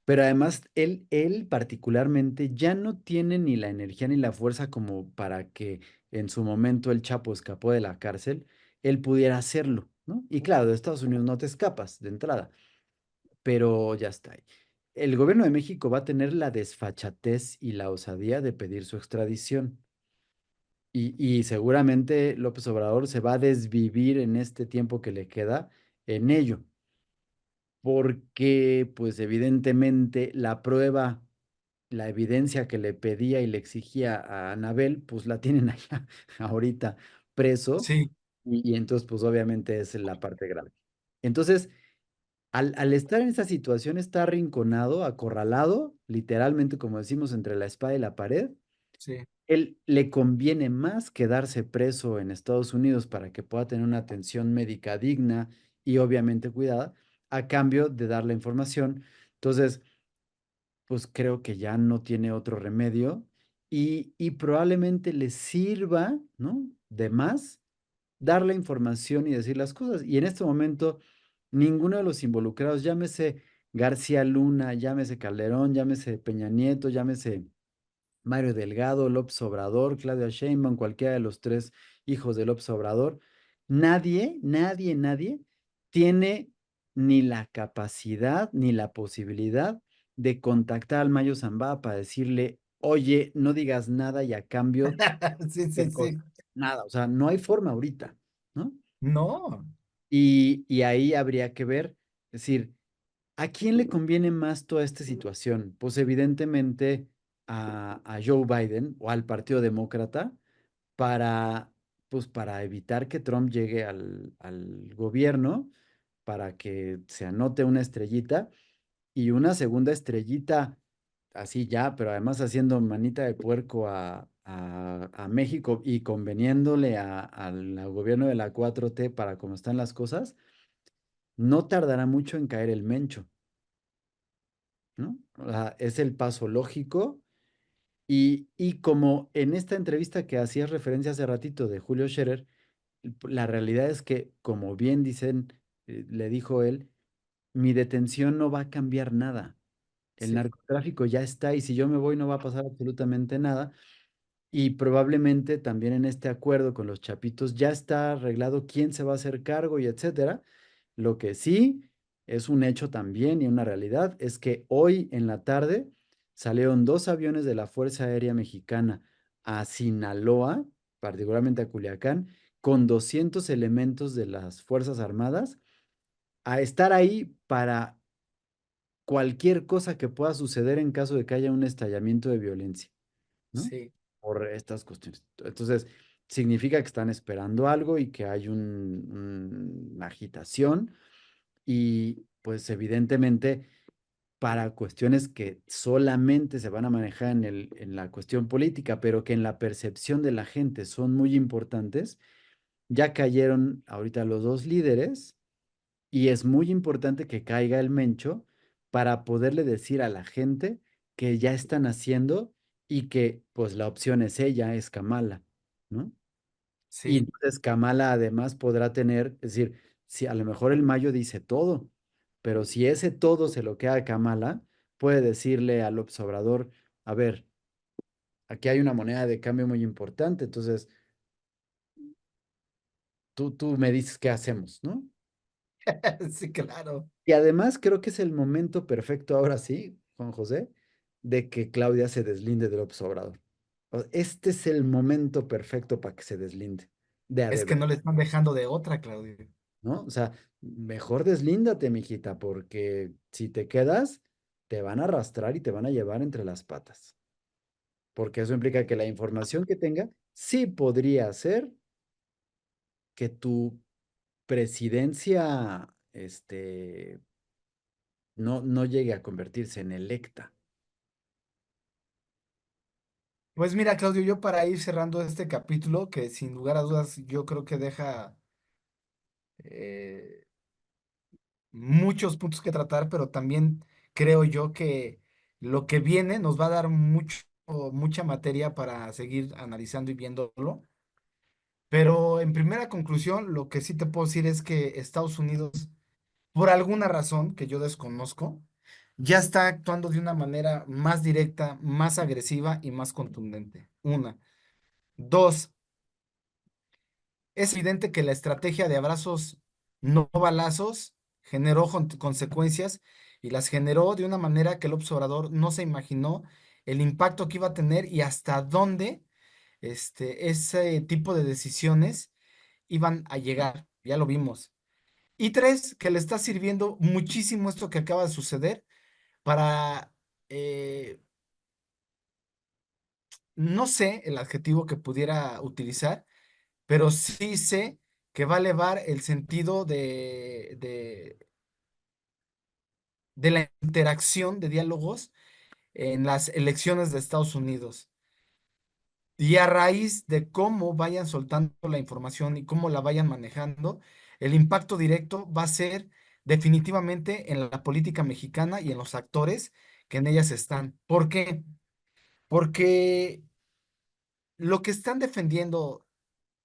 S1: pero además él particularmente ya no tiene ni la energía ni la fuerza como para que en su momento el Chapo escapó de la cárcel, él pudiera hacerlo, ¿no? Y claro, de Estados Unidos no te escapas de entrada, pero ya está ahí. El gobierno de México va a tener la desfachatez y la osadía de pedir su extradición. Y seguramente López Obrador se va a desvivir en este tiempo que le queda en ello, porque pues evidentemente la prueba, la evidencia que le pedía y le exigía a Anabel, pues la tienen allá ahorita preso
S2: Sí,
S1: y entonces pues obviamente es la parte grave. Entonces, al estar en esa situación, está arrinconado, acorralado, literalmente como decimos, entre la espada y la pared.
S2: sí,
S1: Él le conviene más quedarse preso en Estados Unidos para que pueda tener una atención médica digna y obviamente cuidada, a cambio de dar la información. Entonces, pues creo que ya no tiene otro remedio y probablemente le sirva, ¿no? De más dar la información y decir las cosas. Y en este momento, ninguno de los involucrados, llámese García Luna, llámese Calderón, llámese Peña Nieto, llámese Mario Delgado, López Obrador, Claudia Sheinbaum, cualquiera de los tres hijos de López Obrador, nadie tiene ni la capacidad ni la posibilidad de contactar al Mayo Zambada para decirle, oye, no digas nada y a cambio
S2: sí, sí,
S1: hacer cosas.
S2: sí.
S1: Nada, o sea, no hay forma ahorita, ¿no?
S2: No,
S1: Y ahí habría que ver, es decir, ¿a quién le conviene más toda esta situación? Pues evidentemente a Joe Biden o al Partido Demócrata para, pues para evitar que Trump llegue al gobierno, para que se anote una estrellita y una segunda estrellita así ya, pero además haciendo manita de puerco a México y conveniéndole al gobierno de la 4T para cómo están las cosas, no tardará mucho en caer el mencho. ¿No? O sea, es el paso lógico y como en esta entrevista que hacías referencia hace ratito de Julio Scherer, la realidad es que, como bien dicen, le dijo él, mi detención no va a cambiar nada. El
S2: sí,
S1: narcotráfico ya está y si yo me voy no va a pasar absolutamente nada. Y probablemente también en este acuerdo con los chapitos ya está arreglado quién se va a hacer cargo y etcétera. Lo que sí es un hecho también y una realidad es que hoy en la tarde salieron dos aviones de la Fuerza Aérea Mexicana a Sinaloa, particularmente a Culiacán, con 200 elementos de las Fuerzas Armadas a estar ahí para cualquier cosa que pueda suceder en caso de que haya un estallamiento de violencia, ¿no?
S2: sí,
S1: Por estas cuestiones. Entonces, significa que están esperando algo y que hay una agitación y pues evidentemente para cuestiones que solamente se van a manejar en la cuestión política, pero que en la percepción de la gente son muy importantes, ya cayeron ahorita los dos líderes y es muy importante que caiga el Mencho para poderle decir a la gente que ya están haciendo y que pues la opción es ella, es Kamala, ¿no? Y
S2: sí.
S1: entonces Kamala además podrá tener, es decir, si a lo mejor el Mayo dice todo, pero si ese todo se lo queda a Kamala, puede decirle al observador, a ver, aquí hay una moneda de cambio muy importante, entonces tú me dices qué hacemos, ¿no?
S2: Sí, claro.
S1: Y además creo que es el momento perfecto ahora sí, Juan José, de que Claudia se deslinde del Obrador. Este es el momento perfecto para que se deslinde de a de
S2: Es que
S1: ver,
S2: no le están dejando de otra, Claudio.
S1: ¿no? O sea, mejor deslíndate, mijita, porque si te quedas, te van a arrastrar y te van a llevar entre las patas. Porque eso implica que la información que tenga sí podría ser que tu presidencia este, no llegue a convertirse en electa.
S2: Pues mira, Claudio, yo para ir cerrando este capítulo, que sin lugar a dudas yo creo que deja eh, muchos puntos que tratar, pero también creo yo que lo que viene nos va a dar mucha materia para seguir analizando y viéndolo. Pero en primera conclusión, lo que sí te puedo decir es que Estados Unidos, por alguna razón que yo desconozco, ya está actuando de una manera más directa, más agresiva y más contundente. Una. Dos, es evidente que la estrategia de abrazos no balazos generó consecuencias y las generó de una manera que el observador no se imaginó el impacto que iba a tener y hasta dónde ese tipo de decisiones iban a llegar. Ya lo vimos. Y tres, que le está sirviendo muchísimo esto que acaba de suceder para, eh, no sé el adjetivo que pudiera utilizar, pero sí sé que va a elevar el sentido de la interacción de diálogos en las elecciones de Estados Unidos. Y a raíz de cómo vayan soltando la información y cómo la vayan manejando, el impacto directo va a ser definitivamente en la política mexicana y en los actores que en ellas están. ¿Por qué? Porque lo que están defendiendo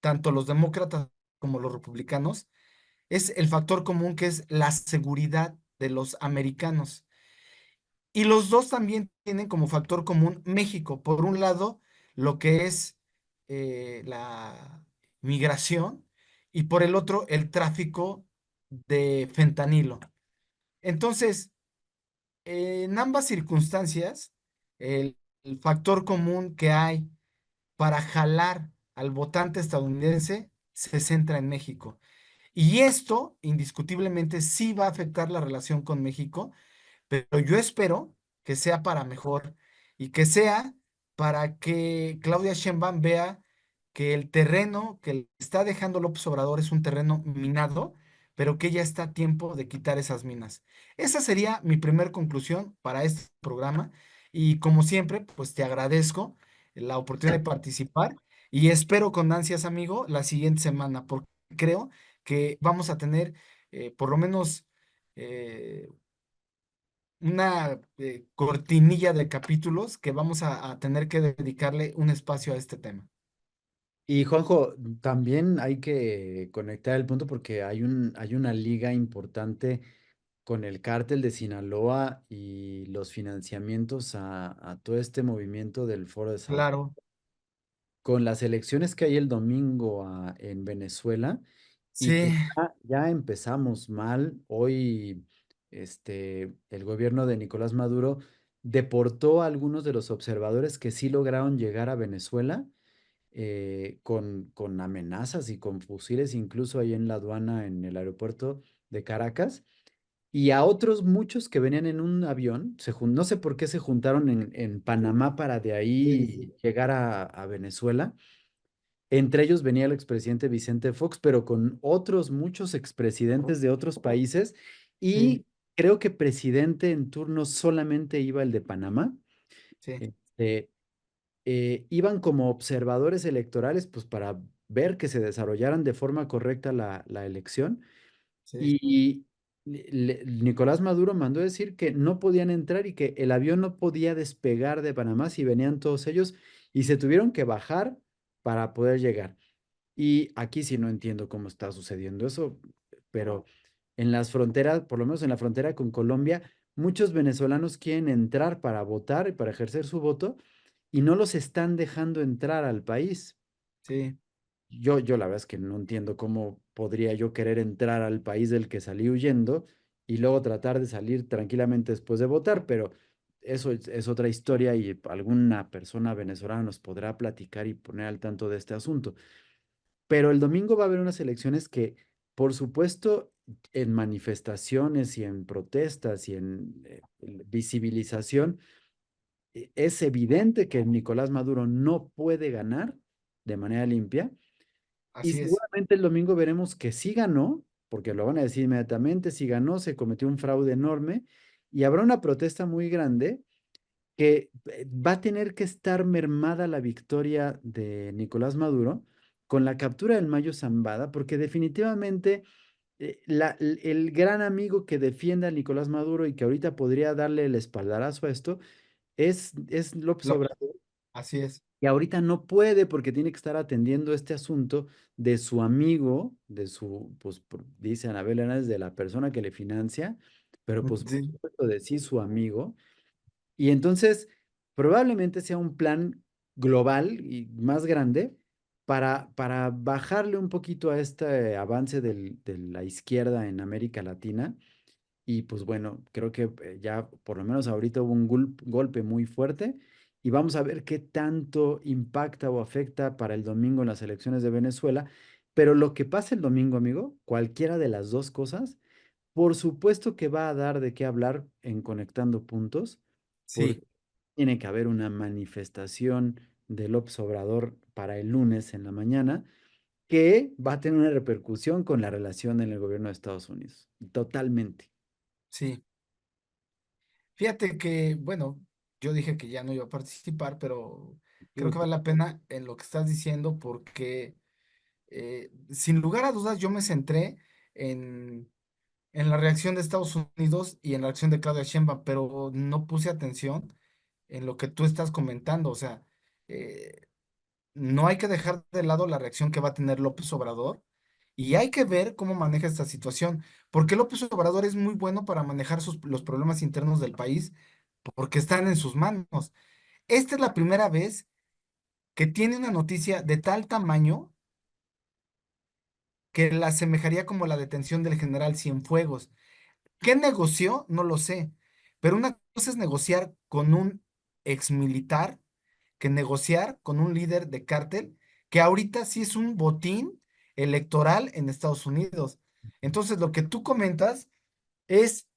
S2: tanto los demócratas como los republicanos es el factor común que es la seguridad de los americanos. Y los dos también tienen como factor común México. Por un lado, lo que es la migración y por el otro, el tráfico de fentanilo. Entonces, en ambas circunstancias, el factor común que hay para jalar al votante estadounidense se centra en México. Y esto, indiscutiblemente, sí va a afectar la relación con México, pero yo espero que sea para mejor y que sea para que Claudia Sheinbaum vea que el terreno que le está dejando López Obrador es un terreno minado, pero que ya está a tiempo de quitar esas minas. Esa sería mi primer conclusión para este programa y como siempre, pues te agradezco la oportunidad de participar y espero con ansias, amigo, la siguiente semana, porque creo que vamos a tener por lo menos eh, una cortinilla de capítulos que vamos a tener que dedicarle un espacio a este tema.
S1: Y Juanjo, también hay que conectar el punto porque hay una liga importante con el cártel de Sinaloa y los financiamientos a todo este movimiento del Foro de Sao Paulo.
S2: Claro,
S1: Con las elecciones que hay el domingo en Venezuela y
S2: sí,
S1: que ya empezamos mal. Hoy el gobierno de Nicolás Maduro deportó a algunos de los observadores que sí lograron llegar a Venezuela con amenazas y con fusiles, incluso ahí en la aduana, en el aeropuerto de Caracas. Y a otros muchos que venían en un avión, no sé por qué se juntaron en Panamá para de
S2: sí,
S1: ahí
S2: sí,
S1: llegar a Venezuela. Entre ellos venía el expresidente Vicente Fox, pero con otros muchos expresidentes de otros países.
S2: sí,
S1: Y creo que presidente en turno solamente iba el de Panamá.
S2: sí,
S1: Este, iban como observadores electorales, pues para ver que se desarrollaran de forma correcta la elección.
S2: sí,
S1: Y Nicolás Maduro mandó decir que no podían entrar y que el avión no podía despegar de Panamá si venían todos ellos y se tuvieron que bajar para poder llegar. Y aquí sí no entiendo cómo está sucediendo eso, pero en las fronteras, por lo menos en la frontera con Colombia, muchos venezolanos quieren entrar para votar y para ejercer su voto y no los están dejando entrar al país.
S2: sí,
S1: Yo la verdad es que no entiendo cómo podría yo querer entrar al país del que salí huyendo y luego tratar de salir tranquilamente después de votar, pero eso es otra historia y alguna persona venezolana nos podrá platicar y poner al tanto de este asunto. Pero el domingo va a haber unas elecciones que, por supuesto, en manifestaciones y en protestas y en visibilización, es evidente que Nicolás Maduro no puede ganar de manera limpia y
S2: así es.
S1: seguramente el domingo veremos que sí ganó, porque lo van a decir inmediatamente, si ganó, se cometió un fraude enorme y habrá una protesta muy grande que va a tener que estar mermada la victoria de Nicolás Maduro con la captura del Mayo Zambada, porque definitivamente el gran amigo que defiende a Nicolás Maduro y que ahorita podría darle el espaldarazo a esto es López
S2: Lo-
S1: Obrador,
S2: Así es.
S1: y ahorita no puede porque tiene que estar atendiendo este asunto de su amigo, de su, pues dice Anabel Hernández, de la persona que le financia, pero pues por
S2: Sí,
S1: supuesto de sí su amigo. Y entonces probablemente sea un plan global y más grande para bajarle un poquito a este avance de la izquierda en América Latina. Y pues bueno, creo que ya por lo menos ahorita hubo un golpe muy fuerte y vamos a ver qué tanto impacta o afecta para el domingo en las elecciones de Venezuela. Pero lo que pase el domingo, amigo, cualquiera de las dos cosas, por supuesto que va a dar de qué hablar en Conectando Puntos, porque
S2: sí,
S1: tiene que haber una manifestación de López Obrador para el lunes en la mañana que va a tener una repercusión con la relación en el gobierno de Estados Unidos. Totalmente.
S2: sí. Fíjate que, bueno, yo dije que ya no iba a participar, pero creo que
S1: Tú-
S2: vale la pena en lo que estás diciendo porque sin lugar a dudas yo me centré en, en la reacción de Estados Unidos y en la reacción de Claudia Sheinbaum, pero no puse atención en lo que tú estás comentando. O sea, eh, no hay que dejar de lado la reacción que va a tener López Obrador y hay que ver cómo maneja esta situación, porque López Obrador es muy bueno para manejar los problemas internos del país porque están en sus manos. Esta es la primera vez que tiene una noticia de tal tamaño que la asemejaría como la detención del general Cienfuegos. ¿Qué negoció? No lo sé, pero una cosa es negociar con un exmilitar que negociar con un líder de cártel que ahorita sí es un botín electoral en Estados Unidos. Entonces, lo que tú comentas es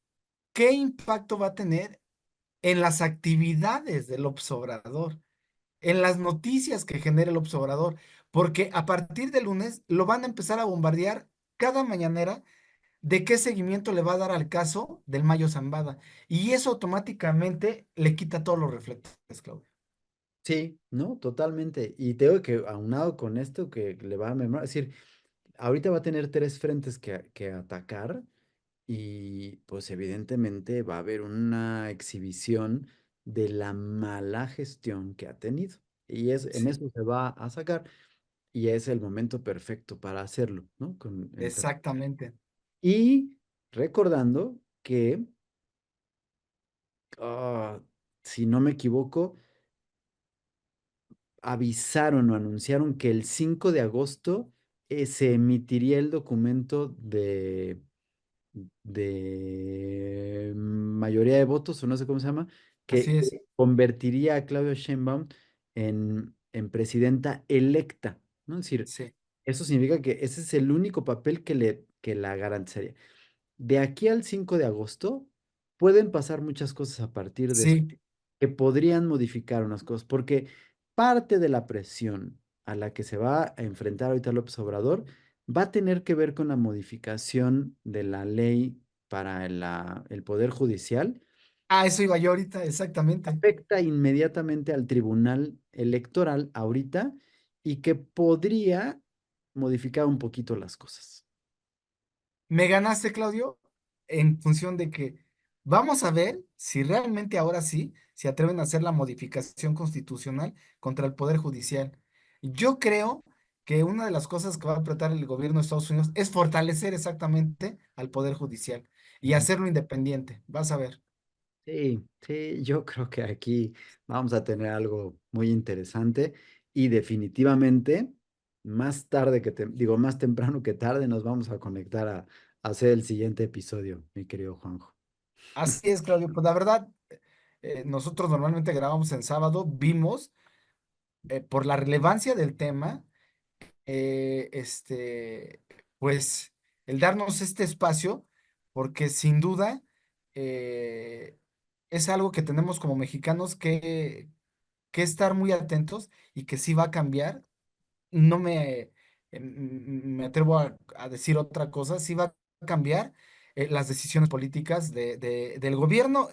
S2: qué impacto va a tener en las actividades del observador, en las noticias que genera el observador, porque a partir de lunes lo van a empezar a bombardear cada mañanera de qué seguimiento le va a dar al caso del Mayo Zambada. Y eso automáticamente le quita todos los reflectores, Claudio.
S1: Sí, no, totalmente. Y tengo que, aunado con esto que le va a memorar, es decir, ahorita va a tener tres frentes que atacar y pues evidentemente va a haber una exhibición de la mala gestión que ha tenido. Y en
S2: Sí,
S1: eso se va a sacar y es el momento perfecto para hacerlo, ¿no?
S2: exactamente.
S1: Y recordando que, si no me equivoco, avisaron o anunciaron que el 5 de agosto se emitiría el documento de mayoría de votos, o no sé cómo se llama,
S2: Así
S1: que
S2: es.
S1: convertiría a Claudia Sheinbaum en presidenta electa, ¿no? Es decir,
S2: Sí,
S1: eso significa que ese es el único papel que la garantizaría. De aquí al 5 de agosto pueden pasar muchas cosas a partir de eso
S2: sí.
S1: que podrían modificar unas cosas, porque parte de la presión a la que se va a enfrentar ahorita López Obrador va a tener que ver con la modificación de la ley para el Poder Judicial.
S2: Ah, eso iba yo ahorita, exactamente.
S1: Afecta inmediatamente al Tribunal Electoral ahorita y que podría modificar un poquito las cosas.
S2: Me ganaste, Claudio, en función de que vamos a ver si realmente ahora sí se atreven a hacer la modificación constitucional contra el Poder Judicial. Yo creo que una de las cosas que va a apretar el gobierno de Estados Unidos es fortalecer exactamente al Poder Judicial y
S1: Ujú.
S2: hacerlo independiente. Vas a ver.
S1: Sí, sí, yo creo que aquí vamos a tener algo muy interesante y definitivamente más tarde digo, más temprano que tarde nos vamos a conectar a hacer el siguiente episodio, mi querido Juanjo.
S2: Así es, Claudio. Pues la verdad, nosotros normalmente grabamos en sábado, vimos por la relevancia del tema este, pues el darnos este espacio, porque sin duda eh, es algo que tenemos como mexicanos que estar muy atentos y que sí va a cambiar. No me atrevo a decir otra cosa, sí va a cambiar las decisiones políticas del gobierno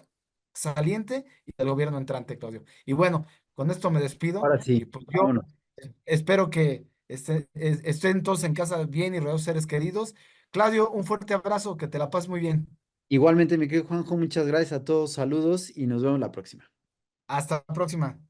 S2: saliente y del gobierno entrante, Claudio. Y bueno, con esto me despido
S1: Ahora
S2: y
S1: sí,
S2: pues yo
S1: vámonos.
S2: espero que estén todos en casa bien y rodeados de seres queridos. Claudio, un fuerte abrazo, que te la pases muy bien.
S1: Igualmente, mi querido Juanjo, muchas gracias a todos, saludos y nos vemos la próxima.
S2: Hasta la próxima.